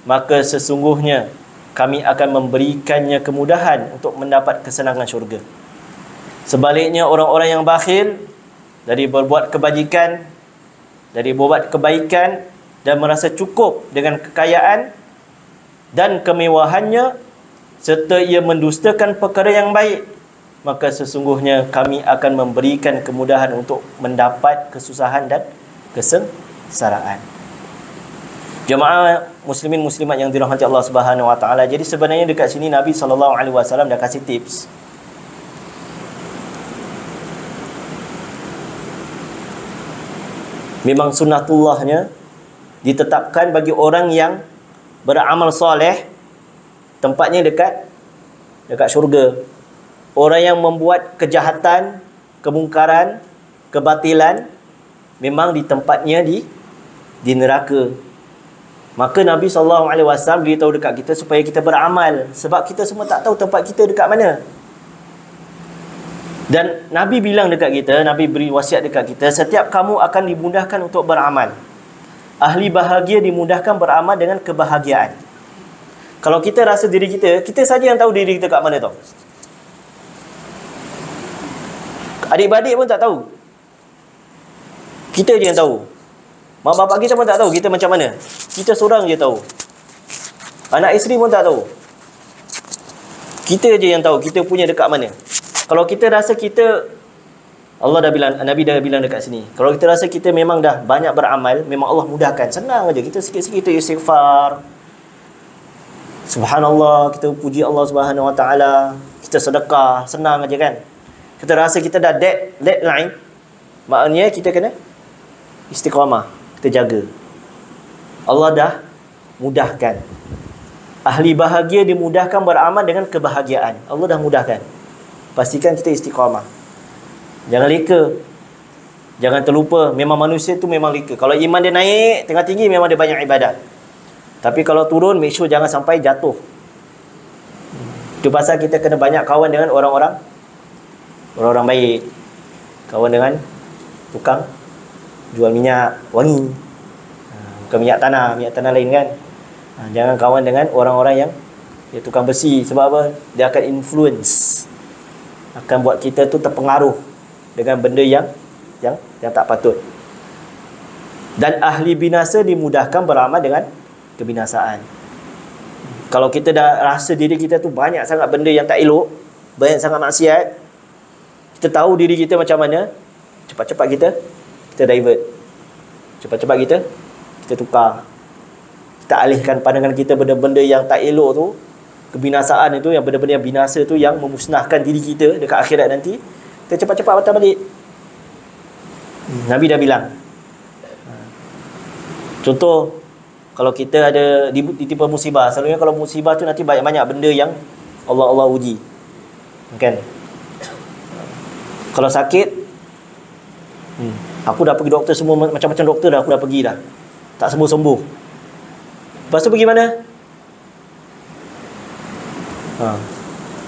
maka sesungguhnya kami akan memberikannya kemudahan untuk mendapat kesenangan syurga. Sebaliknya, orang-orang yang bakhil dari berbuat kebajikan, dari berbuat kebaikan dan merasa cukup dengan kekayaan dan kemewahannya, serta ia mendustakan perkara yang baik, maka sesungguhnya kami akan memberikan kemudahan untuk mendapat kesusahan dan kesengsaraan. Jemaah muslimin muslimat yang dirahmati Allah Subhanahu wa taala. Jadi sebenarnya dekat sini Nabi SAW dah kasih tips. Memang sunnatullahnya ditetapkan bagi orang yang beramal soleh, tempatnya dekat syurga. Orang yang membuat kejahatan, kemungkaran, kebatilan, memang di tempatnya di neraka. Maka Nabi SAW beritahu dekat kita supaya kita beramal, sebab kita semua tak tahu tempat kita dekat mana. Dan Nabi bilang dekat kita, Nabi beri wasiat dekat kita, setiap kamu akan dimudahkan untuk beramal. Ahli bahagia dimudahkan beramal dengan kebahagiaan. Kalau kita rasa diri kita saja yang tahu diri kita kat mana tau. Adik-beradik pun tak tahu. Kita je yang tahu. Mak bapak kita pun tak tahu kita macam mana. Kita seorang je tahu. Anak isteri pun tak tahu. Kita je yang tahu kita punya dekat mana. Kalau kita rasa kita, Allah dah bilang, Nabi dah bilang dekat sini, kalau kita rasa kita memang dah banyak beramal, memang Allah mudahkan. Senang aja. Kita sikit-sikit kita istighfar, subhanallah, kita puji Allah Subhanahu wa taala, kita sedekah, senang aja kan. Kita rasa kita dah deadline, maknanya kita kena istiqamah, kita jaga. Allah dah mudahkan. Ahli bahagia dimudahkan beramal dengan kebahagiaan. Allah dah mudahkan. Pastikan kita istiqamah. Jangan leka. Jangan terlupa, memang manusia tu memang leka. Kalau iman dia naik, tengah tinggi, memang dia banyak ibadat. Tapi kalau turun, make sure jangan sampai jatuh. Itu pasal kita kena banyak kawan dengan orang-orang baik. Kawan dengan tukang jual minyak wangi, bukan minyak tanah lain kan. Jangan kawan dengan orang-orang yang tukang besi. Sebab apa? Dia akan influence, akan buat kita tu terpengaruh dengan benda yang tak patut. Dan ahli binasa dimudahkan beramal dengan kebinasaan. Kalau kita dah rasa diri kita tu banyak sangat benda yang tak elok, banyak sangat maksiat, kita tahu diri kita macam mana, cepat-cepat kita divert. Cepat-cepat kita tukar. Kita alihkan pandangan kita benda-benda yang tak elok tu, kebinasaan itu, yang benda-benda yang binasa tu, yang memusnahkan diri kita dekat akhirat nanti, kita cepat-cepat patah balik. Nabi dah bilang. Contoh, kalau kita ada ditimpa musibah, selalunya kalau musibah tu nanti banyak-banyak benda yang Allah uji. Kan? Kalau sakit, aku dah pergi doktor semua, macam-macam doktor dah aku dah pergi dah, tak sembuh-sembuh. Lepas tu pergi mana?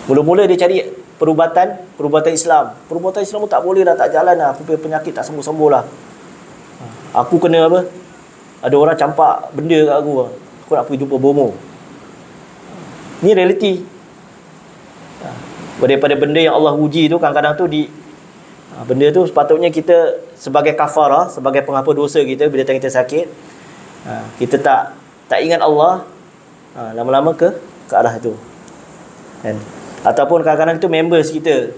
Mula-mula dia cari perubatan Islam. Perubatan Islam pun tak boleh dah, tak jalan dah. Aku punya penyakit tak sembuh-sembuh lah. Aku kena apa? Ada orang campak benda kat aku. Aku nak pergi jumpa bomo. Ni realiti. Daripada benda yang Allah uji tu, kadang-kadang tu benda tu sepatutnya kita sebagai kafarah, sebagai penghapus dosa kita bila kita sakit, kita tak ingat Allah, lama-lama ke arah itu. Kan? Ataupun kadang-kadang itu members kita,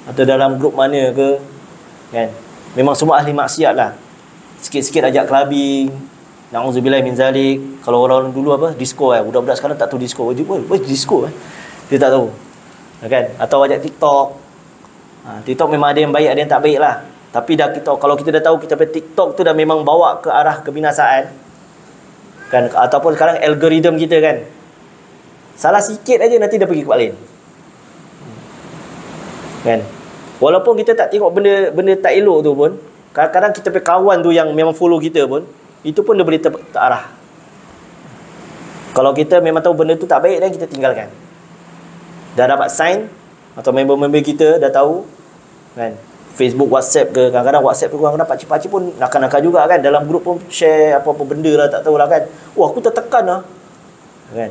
atau dalam grup mana ke, kan, memang semua ahli maksiat lah. Sikit-sikit ajak clubbing, na'udzubillah min zalik. Kalau orang dulu apa, disco budak-budak sekarang tak tahu disco. Disco dia tak tahu, kan? Atau ajak TikTok. TikTok memang ada yang baik, ada yang tak baik lah. Tapi dah kalau kita dah tahu kita TikTok tu dah memang bawa ke arah kebinasaan, kan? Ataupun sekarang algoritma kita kan, salah sikit aja nanti dah pergi ke lain, kan? Walaupun kita tak tengok benda tak elok tu pun, kadang-kadang kita punya kawan tu yang memang follow kita pun, itu pun dia boleh terarah. Kalau kita memang tahu benda tu tak baik, dan kita tinggalkan. Dah dapat sign, atau member-member kita dah tahu, kan? Facebook, WhatsApp ke, kadang-kadang WhatsApp tu kadang-kadang pakcik-pakcik pun nakal-nakal juga kan, dalam grup pun share apa-apa benda lah, tak tahulah kan. Wah, aku tertekan lah, kan?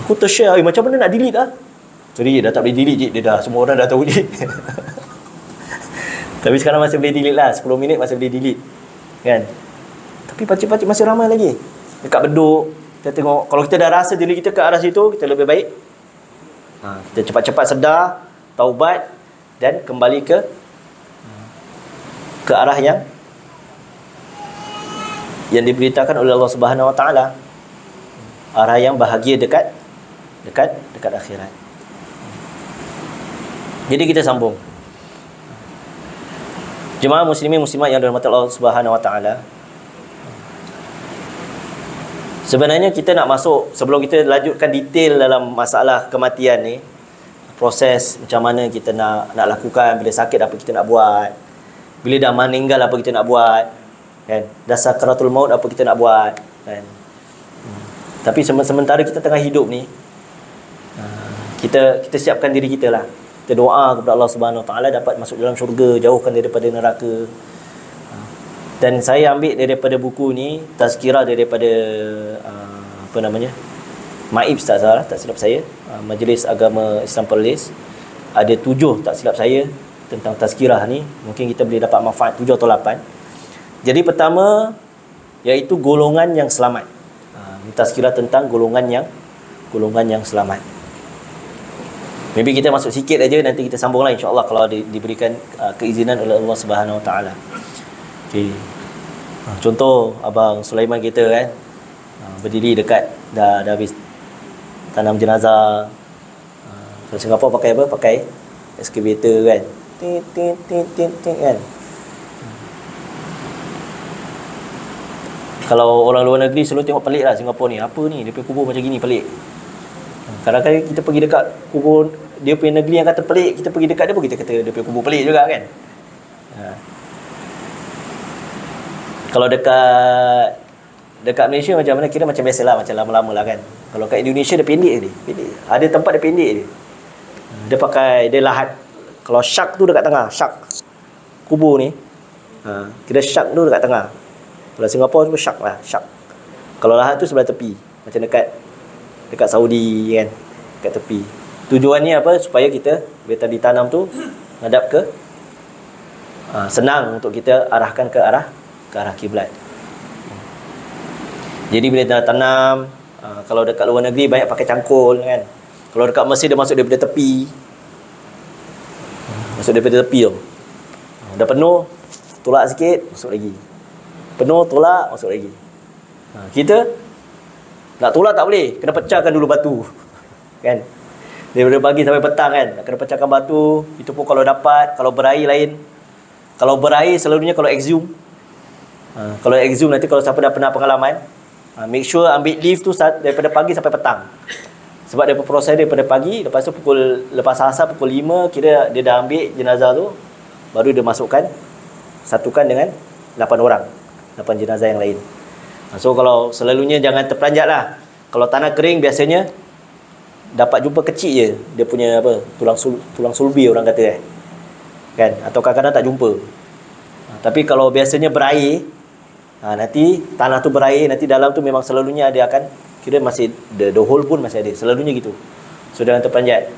Aku tershare, macam mana nak delete lah. Sorry, dah tak boleh delete, dia dah, semua orang dah tahu je. Tapi sekarang masih boleh delete lah, 10 minit masih boleh delete, kan? Tapi pakcik-pakcik masih ramai lagi dekat beduk. Kita tengok, kalau kita dah rasa diri kita ke arah situ, kita lebih baik kita cepat-cepat sedar, taubat dan kembali ke arah yang diberitakan oleh Allah Subhanahu Wa Taala, arah yang bahagia dekat akhirat. Jadi kita sambung. Jemaah muslimin muslimat yang dirahmati Allah Subhanahu Wa Taala. Sebenarnya kita nak masuk, sebelum kita lanjutkan detail dalam masalah kematian ni, proses macam mana kita nak lakukan, bila sakit apa kita nak buat, bila dah meninggal apa kita nak buat, kan? Dah sakaratul maut apa kita nak buat, kan? Tapi sementara kita tengah hidup ni, kita siapkan diri kita lah. Kita doa kepada Allah Subhanahu Wa Taala dapat masuk dalam syurga, jauhkan daripada neraka. Dan saya ambil daripada buku ni tazkirah daripada Maib tak silap saya, Majlis Agama Islam Perlis. Ada 7 tak silap saya tentang tazkirah ni. Mungkin kita boleh dapat manfaat 7 atau 8. Jadi pertama iaitu golongan yang selamat. Tazkirah tentang golongan yang selamat. Maybe kita masuk sikit aja, nanti kita sambunglah insya-Allah kalau diberikan keizinan oleh Allah Subhanahu Wa Taala. Okay. Contoh Abang Sulaiman kita kan, berdiri dekat dah habis tanam jenazah. Kalau Singapura pakai apa? Pakai excavator kan. Tin kan. Kalau orang luar negeri selalu tengok pelik lah Singapura ni. Apa ni? Dia punya kubur macam gini, pelik. Kadang-kadang kita pergi dekat kubur dia punya negeri yang kata pelik, kita pergi dekat dia pun kita kata dia punya kubur pelik juga kan. Kalau dekat Malaysia macam mana, kira macam biasalah, macam lama-lama lah kan. Kalau kat Indonesia dia pendek. Ada tempat dia pendek dia. Dia pakai, dia lahat. Kalau syak tu dekat tengah, syak kubur ni. Kira syak tu dekat tengah. Kalau Singapura tu syak lah, syak. Kalau lahat tu sebelah tepi, macam dekat Saudi kan, dekat tepi. Tujuannya apa? Supaya kita bila tadi tanam tu ngadap ke senang untuk kita arahkan ke arah kiblat. Jadi bila dah tanam, kalau dekat luar negeri banyak pakai cangkul kan. Kalau dekat Mesir dia masuk daripada tepi. Masuk daripada tepi tu. Dah penuh, tolak sikit, masuk lagi. Penuh, tolak, masuk lagi. Kita nak tolak tak boleh, kena pecahkan dulu batu. Kan? Daripada pagi sampai petang kan, nak kena pecahkan batu. Itu pun kalau dapat, kalau berair lain. Kalau berair selalunya kalau exhume. Kalau exhume nanti kalau siapa dah pernah pengalaman, make sure ambil leave tu daripada pagi sampai petang. Sebab dia proses daripada pagi, lepas tu lepas asar pukul 5 kira dia dah ambil jenazah tu, baru dia masukkan, satukan dengan 8 orang, 8 jenazah yang lain. So kalau selalunya jangan terperanjat lah. Kalau tanah kering biasanya dapat jumpa kecil je dia punya apa, tulang sulbi orang kata kan, atau kadang-kadang tak jumpa. Tapi kalau biasanya berair, nanti tanah tu berair, nanti dalam tu memang selalunya ada akan kira masih the hole pun masih ada, selalunya gitu. So jangan terperanjat.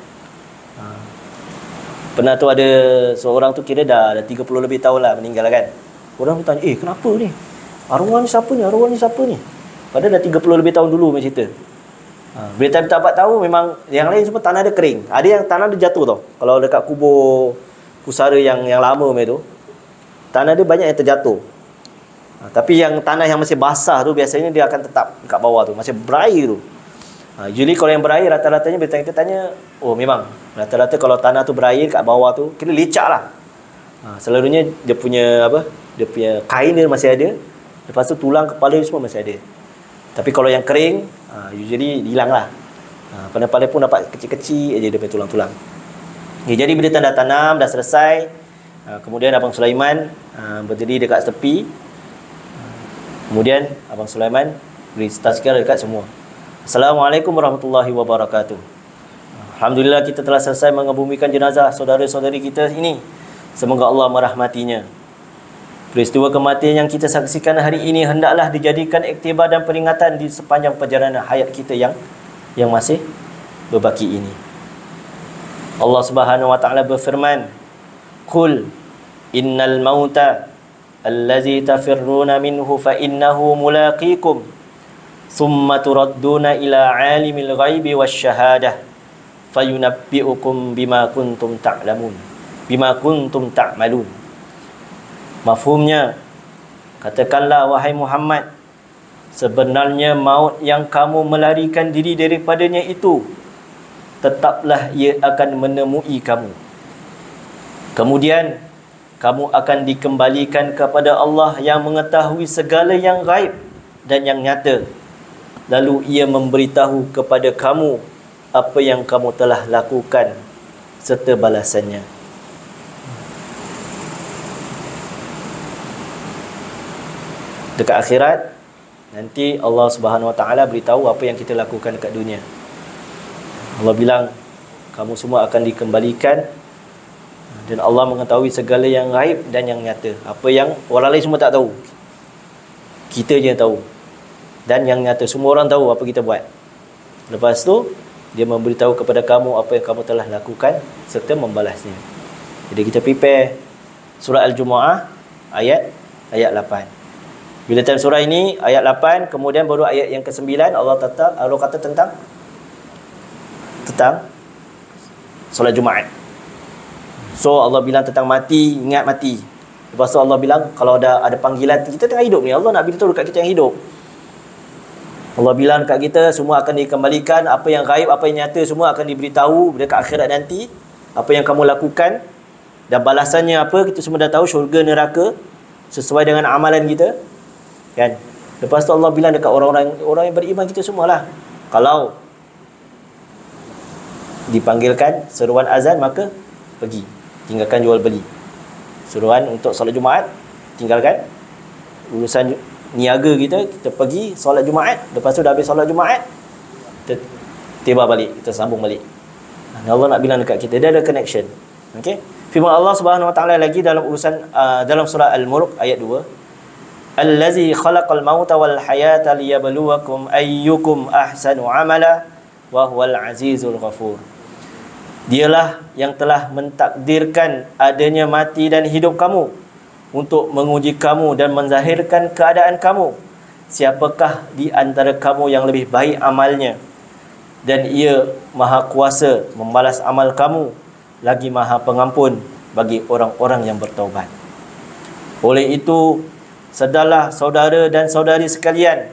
Pernah tu ada seorang tu kira dah 30 lebih tahun lah meninggal kan. Orang tu tanya, kenapa ni? Arwah ni siapa ni? Padahal dah 30 lebih tahun dulu macam cerita. Bila tak dapat tahu, memang yang lain semua tanah dia kering. Ada yang tanah dia jatuh tau. Kalau dekat kubur pusara yang lama macam tu, tanah dia banyak yang terjatuh. Tapi yang tanah yang masih basah tu biasanya dia akan tetap dekat bawah tu, masih berair tu. Usually kalau yang berair rata-ratanya bila kita tanya, memang rata-rata kalau tanah tu berair kat bawah tu kira lecak lah. Selalunya dia punya kain dia masih ada. Lepas tu tulang kepala dia semua masih ada. Tapi kalau yang kering, usually hilang lah. Kepala pun dapat kecil-kecil aja dia punya tulang-tulang. Jadi bila dah tanam, dah selesai, kemudian Abang Sulaiman berdiri dekat tepi. Kemudian Abang Sulaiman beri tazkirah dekat semua. Assalamualaikum warahmatullahi wabarakatuh. Alhamdulillah kita telah selesai mengebumikan jenazah saudara-saudari kita ini. Semoga Allah merahmatinya. Peristiwa kematian yang kita saksikan hari ini hendaklah dijadikan iktibar dan peringatan di sepanjang perjalanan hayat kita yang masih berbaki ini. Allah Subhanahu wa taala berfirman, "Qul innal mauta allazi tafirruna minhu fa innahu mulaqikum thumma turadduna ila alimil ghaibi wasyahadah fayunabbi'ukum bima kuntum ta'lamun, bima kuntum ta'malun. Mafhumnya, katakanlah wahai Muhammad, sebenarnya maut yang kamu melarikan diri daripadanya itu tetaplah ia akan menemui kamu. Kemudian kamu akan dikembalikan kepada Allah yang mengetahui segala yang gaib dan yang nyata. Lalu ia memberitahu kepada kamu apa yang kamu telah lakukan serta balasannya. Dekat akhirat nanti Allah Subhanahu Wa Taala beritahu apa yang kita lakukan dekat dunia. Allah bilang kamu semua akan dikembalikan, dan Allah mengetahui segala yang gaib dan yang nyata. Apa yang orang lain semua tak tahu, kita je yang tahu. Dan yang nyata, semua orang tahu apa kita buat. Lepas tu dia memberitahu kepada kamu apa yang kamu telah lakukan serta membalasnya. Jadi kita prepare surah Al-Jumu'ah ayat 8. Bila time surah ini ayat 8, kemudian baru ayat yang ke-9 Allah kata tentang solat Jumaat. So Allah bilang tentang mati, ingat mati. Lepas tu Allah bilang kalau ada panggilan, kita tengah hidup ni, Allah nak beritahu dekat kita yang hidup. Allah bilang dekat kita semua akan dikembalikan, apa yang gaib, apa yang nyata semua akan diberitahu dekat akhirat nanti. Apa yang kamu lakukan dan balasannya apa, kita semua dah tahu, syurga neraka sesuai dengan amalan kita. Kan? Lepas tu Allah bilang dekat orang yang beriman kita semualah, kalau dipanggilkan seruan azan maka pergi, tinggalkan jual beli. Seruan untuk solat Jumaat tinggalkan, urusan niaga kita pergi solat Jumaat. Lepas tu dah habis solat Jumaat kita tiba balik, kita sambung balik. Allah nak bilang dekat kita, dia ada connection. Okey, firman Allah Subhanahu Wa Taala lagi dalam dalam surah Al-Mulk ayat 2, Allazi khalaqal mauta wal hayata liyabluwakum ayyukum ahsanu amala wa huwal azizul ghafur. Dialah yang telah mentakdirkan adanya mati dan hidup kamu untuk menguji kamu dan menzahirkan keadaan kamu. Siapakah di antara kamu yang lebih baik amalnya? Dan ia maha kuasa membalas amal kamu, lagi maha pengampun bagi orang-orang yang bertaubat. Oleh itu, sedarlah saudara dan saudari sekalian,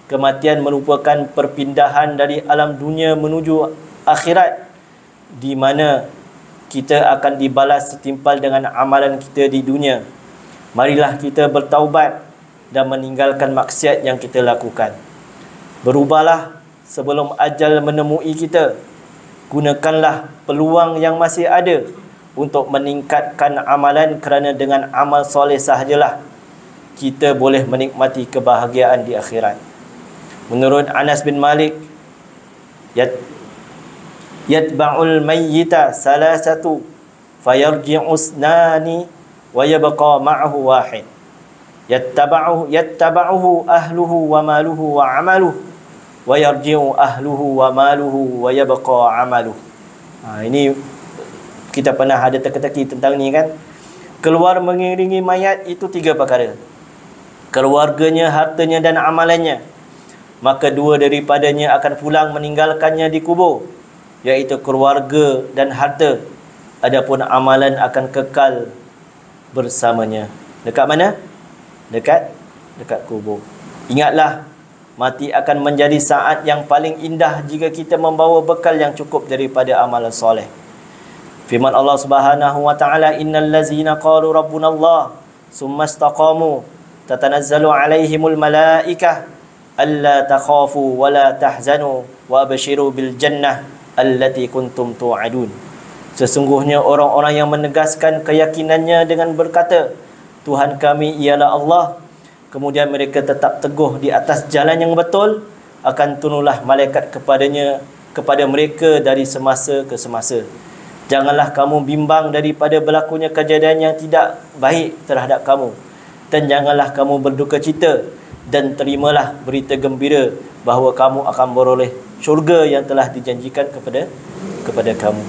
kematian merupakan perpindahan dari alam dunia menuju akhirat, di mana kita akan dibalas setimpal dengan amalan kita di dunia. Marilah kita bertaubat dan meninggalkan maksiat yang kita lakukan. Berubahlah sebelum ajal menemui kita. Gunakanlah peluang yang masih ada untuk meningkatkan amalan, kerana dengan amal soleh sahajalah kita boleh menikmati kebahagiaan di akhirat. Menurut Anas bin Malik, yatba'ul mayyita salasatu fayarji'u isnani wa yabqa ma'ahu wahid. Yattaba'uhu ahluhu wa maluhu wa amaluhu wa yarji'u ahluhu wa maluhu wa yabqa amaluhu. Ini kita pernah ada teka-teki tentang ni kan. Keluar mengiringi mayat itu 3 perkara: keluarganya, hartanya dan amalannya. Maka 2 daripadanya akan pulang meninggalkannya di kubur, iaitu keluarga dan harta. Adapun amalan akan kekal bersamanya. Dekat mana? Dekat kubur. Ingatlah, mati akan menjadi saat yang paling indah jika kita membawa bekal yang cukup daripada amalan soleh. Firman Allah Subhanahu Wa Taala, innal ladzina qalu rabbunallah summa istaqamu tatanazzalu alaihimul malaikah alla takhafu wa la tahzanu wa abshiru bil jannah allati kuntum tu'adun. Sesungguhnya orang-orang yang menegaskan keyakinannya dengan berkata, Tuhan kami ialah Allah, kemudian mereka tetap teguh di atas jalan yang betul, akan turunlah malaikat kepada mereka dari semasa ke semasa. Janganlah kamu bimbang daripada berlakunya kejadian yang tidak baik terhadap kamu, dan janganlah kamu berduka cita, dan terimalah berita gembira bahawa kamu akan beroleh syurga yang telah dijanjikan kepada kamu.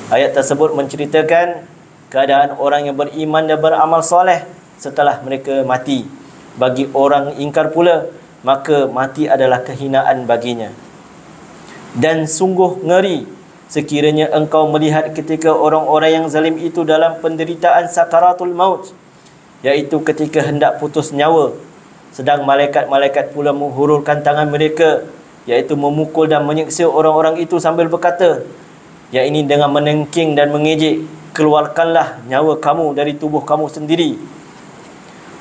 Ayat tersebut menceritakan keadaan orang yang beriman dan beramal soleh setelah mereka mati. Bagi orang ingkar pula, maka mati adalah kehinaan baginya. Dan sungguh ngeri sekiranya engkau melihat ketika orang-orang yang zalim itu dalam penderitaan sakaratul maut, iaitu ketika hendak putus nyawa, sedang malaikat-malaikat pula menghulurkan tangan mereka, iaitu memukul dan menyiksa orang-orang itu sambil berkata, yang ini dengan menengking dan mengejek, keluarkanlah nyawa kamu dari tubuh kamu sendiri.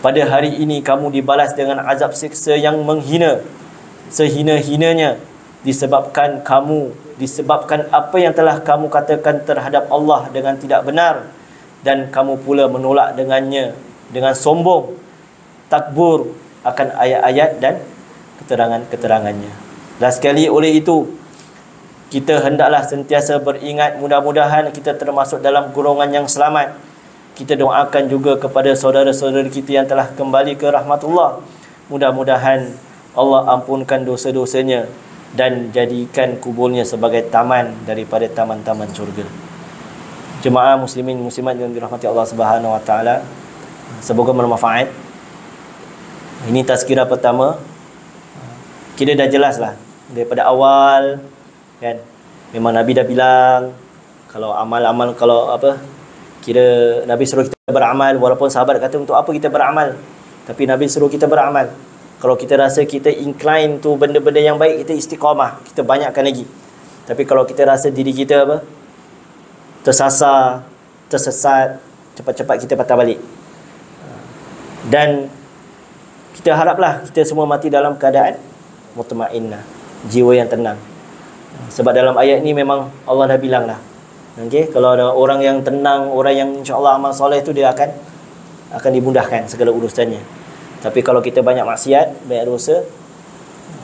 Pada hari ini kamu dibalas dengan azab siksa yang menghina, sehina-hinanya, disebabkan apa yang telah kamu katakan terhadap Allah dengan tidak benar, dan kamu pula menolak dengannya dengan sombong, takbur akan ayat-ayat dan keterangan-keterangannya. Dan sekali oleh itu, kita hendaklah sentiasa beringat, mudah-mudahan kita termasuk dalam golongan yang selamat. Kita doakan juga kepada saudara-saudara kita yang telah kembali ke rahmatullah. Mudah-mudahan Allah ampunkan dosa-dosanya dan jadikan kuburnya sebagai taman daripada taman-taman syurga. Jemaah muslimin muslimat yang dirahmati Allah Subhanahu wa taala, semoga bermanfaat. Ini tazkirah pertama. Kita dah jelaslah daripada awal kan. Memang Nabi dah bilang kalau amal-amal, kalau apa, kira Nabi suruh kita beramal, walaupun sahabat kata untuk apa kita beramal, tapi Nabi suruh kita beramal. Kalau kita rasa kita incline tu benda-benda yang baik, kita istiqamah, kita banyakkan lagi. Tapi kalau kita rasa diri kita apa, tersasar, tersesat, cepat-cepat kita patah balik. Dan kita haraplah kita semua mati dalam keadaan mutmainnah, jiwa yang tenang. Sebab dalam ayat ni memang Allah dah bilang lah, okay, kalau ada orang yang tenang, orang yang insya-Allah amal soleh tu, dia akan dimudahkan segala urusannya. Tapi kalau kita banyak maksiat, banyak dosa,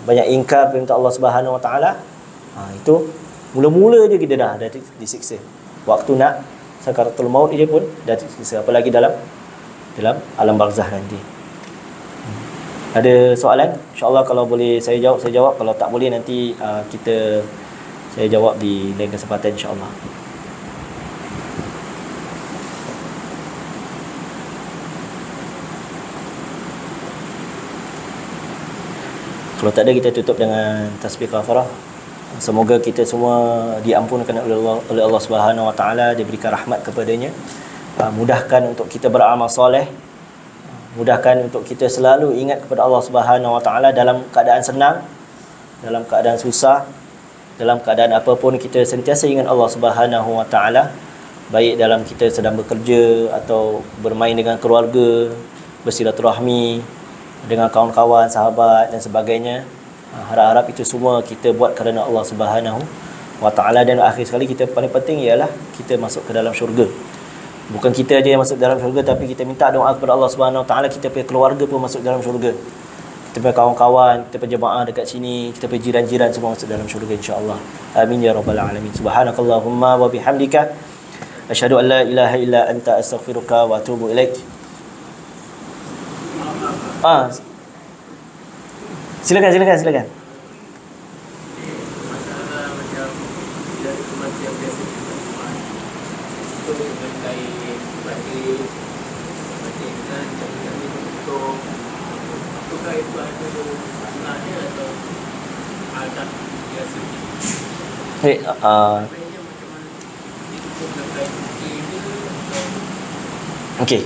banyak ingkar perintah Allah Subhanahu Wa Taala, itu mula-mula je kita dah disiksa. Waktu nak sakaratul maut dia pun dah disiksa, apalagi dalam alam barzah nanti. Ada soalan? InsyaAllah kalau boleh saya jawab. Kalau tak boleh nanti saya jawab di lain kesempatan insyaAllah. Kalau tak ada, kita tutup dengan tasbih kafarah. Semoga kita semua diampunkan oleh Allah Subhanahu Wa Taala, diberikan rahmat kepadanya, mudahkan untuk kita beramal soleh, mudahkan untuk kita selalu ingat kepada Allah Subhanahu Wa Taala dalam keadaan senang, dalam keadaan susah, dalam keadaan apapun, kita sentiasa ingat Allah Subhanahu Wa Taala, baik dalam kita sedang bekerja atau bermain dengan keluarga, bersilaturahmi dengan kawan-kawan, sahabat dan sebagainya. Harap-harap itu semua kita buat kerana Allah Subhanahu Wa Taala. Dan akhir sekali, kita paling penting ialah kita masuk ke dalam syurga. Bukan kita aja yang masuk dalam syurga, tapi kita minta doa kepada Allah Subhanahu Wa Taala, kita punya keluarga pun masuk dalam syurga, kita punya kawan-kawan, kita punya jemaah dekat sini, kita punya jiran-jiran semua masuk dalam syurga insya-Allah. Amin ya rabbal alamin. Subhanakallahumma wa bihamdika, asyhadu an la ilaha illa anta, astaghfiruka wa atubu ilaik. Silakan.
Masalah macam dari kematian biasa kita buat itu mengenai mati kan kami untuk apakah itu ada maknanya atau adat biasa? Sebenarnya macam mana ditutup dengan kain putih itu atau
Okey.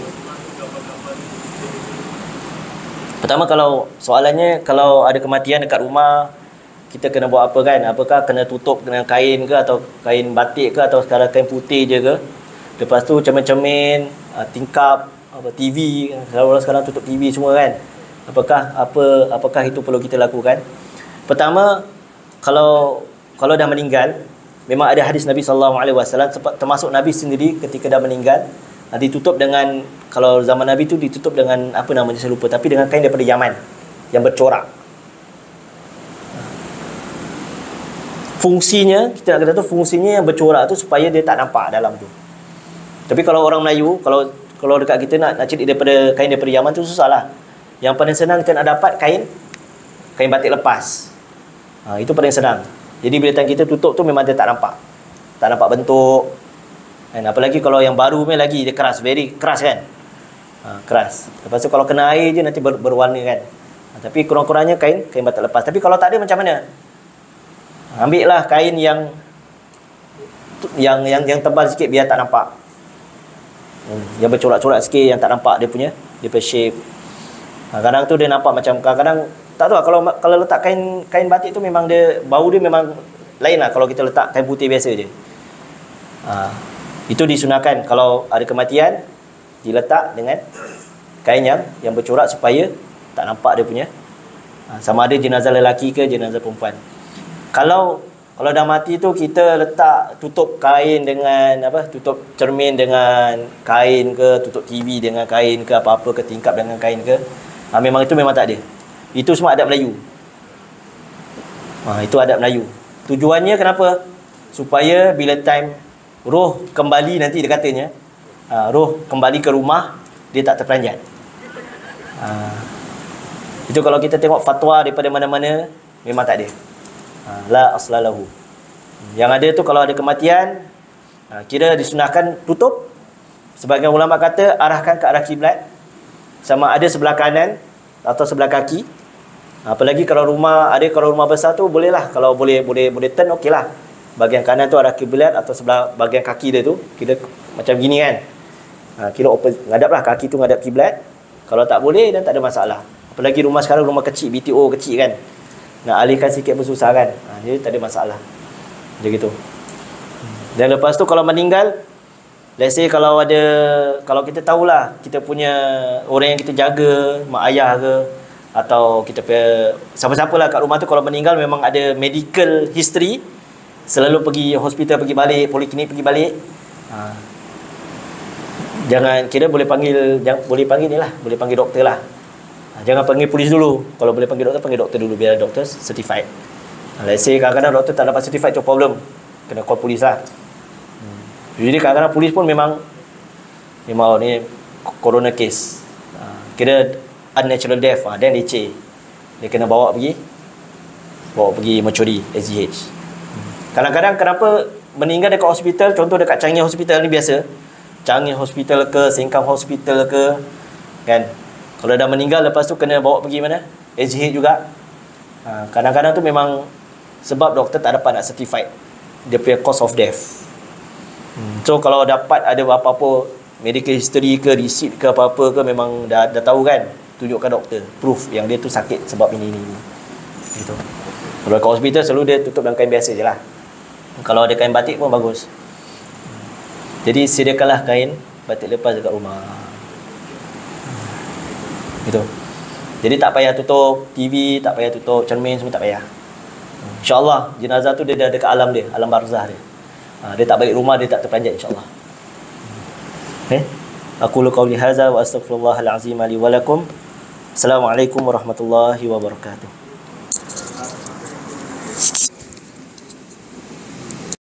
Pertama, kalau soalannya, kalau ada kematian dekat rumah, kita kena buat apa kan? Apakah kena tutup dengan kain ke, atau kain batik ke, atau sekarang kain putih je ke? Lepas tu cermin-cermin, tingkap, TV, orang sekarang tutup TV semua kan? Apakah itu perlu kita lakukan? Pertama, kalau dah meninggal, memang ada hadis Nabi SAW, termasuk Nabi sendiri ketika dah meninggal, ditutup dengan, kalau zaman Nabi tu ditutup dengan apa namanya saya lupa, tapi dengan kain daripada Yaman yang bercorak. Fungsinya, kita nak kata tu, fungsinya yang bercorak tu supaya dia tak nampak dalam tu. Tapi kalau orang Melayu, kalau dekat kita nak cari daripada kain daripada Yaman tu susahlah. Yang paling senang kita nak dapat kain batik lepas. Itu paling senang. Jadi bila tangan kita tutup tu memang dia tak nampak bentuk. Dan apalagi kalau yang baru ni lagi, dia keras, very keras kan. Keras. Lepas tu kalau kena air je nanti berwarna kan. Tapi kurang-kurangnya kain batik lepas. Tapi kalau tak ada macam mana? Ambil lah kain yang yang tebal sikit biar tak nampak. Yang bercorak-corak sikit yang tak nampak dia punya shape. Kadang tu dia nampak macam, kadang tak tahu kalau letak kain batik tu memang dia bau dia memang lain lah kalau kita letak kain putih biasa je. Itu disunahkan kalau ada kematian diletak dengan kain yang bercorak supaya tak nampak dia punya, sama ada jenazah lelaki ke jenazah perempuan. Kalau dah mati tu kita letak tutup kain dengan tutup cermin dengan kain ke, tutup TV dengan kain ke, apa-apa ke, tingkap dengan kain ke, memang itu memang tak ada. Itu semua adab Melayu. Itu adab Melayu. Tujuannya kenapa? Supaya bila time roh kembali nanti dia katanya, roh kembali ke rumah dia tak terperanjat. Itu kalau kita tengok fatwa daripada mana-mana memang tak ada. La aslalahu. Yang ada tu kalau ada kematian, kira disunahkan tutup. Sebagian ulama kata arahkan ke arah kiblat, sama ada sebelah kanan atau sebelah kaki. Apalagi kalau rumah besar tu bolehlah, kalau boleh turn okeylah. Bahagian kanan tu arah kiblat atau sebelah bahagian kaki dia tu kira macam gini kan. Kira open, ngadaplah kaki tu ngadap kiblat. Kalau tak boleh dan tak ada masalah. Apalagi rumah sekarang rumah kecil, BTO kecil kan. Nak alihkan sikit pun susah kan. Jadi tak ada masalah. Macam gitu. Dan lepas tu kalau meninggal, let's say kalau kita tahulah kita punya orang yang kita jaga, mak ayah ke, atau kita punya siapa-siapalah kat rumah tu kalau meninggal memang ada medical history, selalu pergi hospital pergi balik, poliklinik pergi balik. Jangan kira boleh panggil ni lah, boleh panggil doktor lah. Jangan panggil polis dulu. Kalau boleh panggil doktor dulu biar doktor certified. Let's say kadang-kadang doktor tak dapat certified tu problem, kena call polis lah. Jadi kadang-kadang polis pun memang ni corona case, kira unnatural death, dan leceh, dia kena bawa pergi mortuary SGH. Kadang-kadang kenapa meninggal dekat hospital, contoh dekat Changi Hospital ni biasa, Changi Hospital ke Sengkang Hospital ke kan, kalau dah meninggal lepas tu kena bawa pergi mana, SGH juga. Kadang-kadang tu memang sebab doktor tak dapat nak certified dia punya cause of death. So kalau dapat ada apa-apa medical history ke, receipt ke apa-apa ke, memang dah tahu kan, tunjukkan doktor proof yang dia tu sakit sebab ini gitu. Kalau kat hospital selalu dia tutup dengan kain biasa je lah. Kalau ada kain batik pun bagus. Jadi sediakanlah kain batik lepas dekat rumah gitu. Jadi tak payah tutup TV, tak payah tutup cermin, semua tak payah. InsyaAllah jenazah tu dia dah dekat alam dia, alam barzah dia. Dia tak balik rumah, dia tak terperanjat insyaAllah. Aku qauli hadza wa astaghfirullahal azim li wa lakum. Assalamualaikum warahmatullahi wabarakatuh.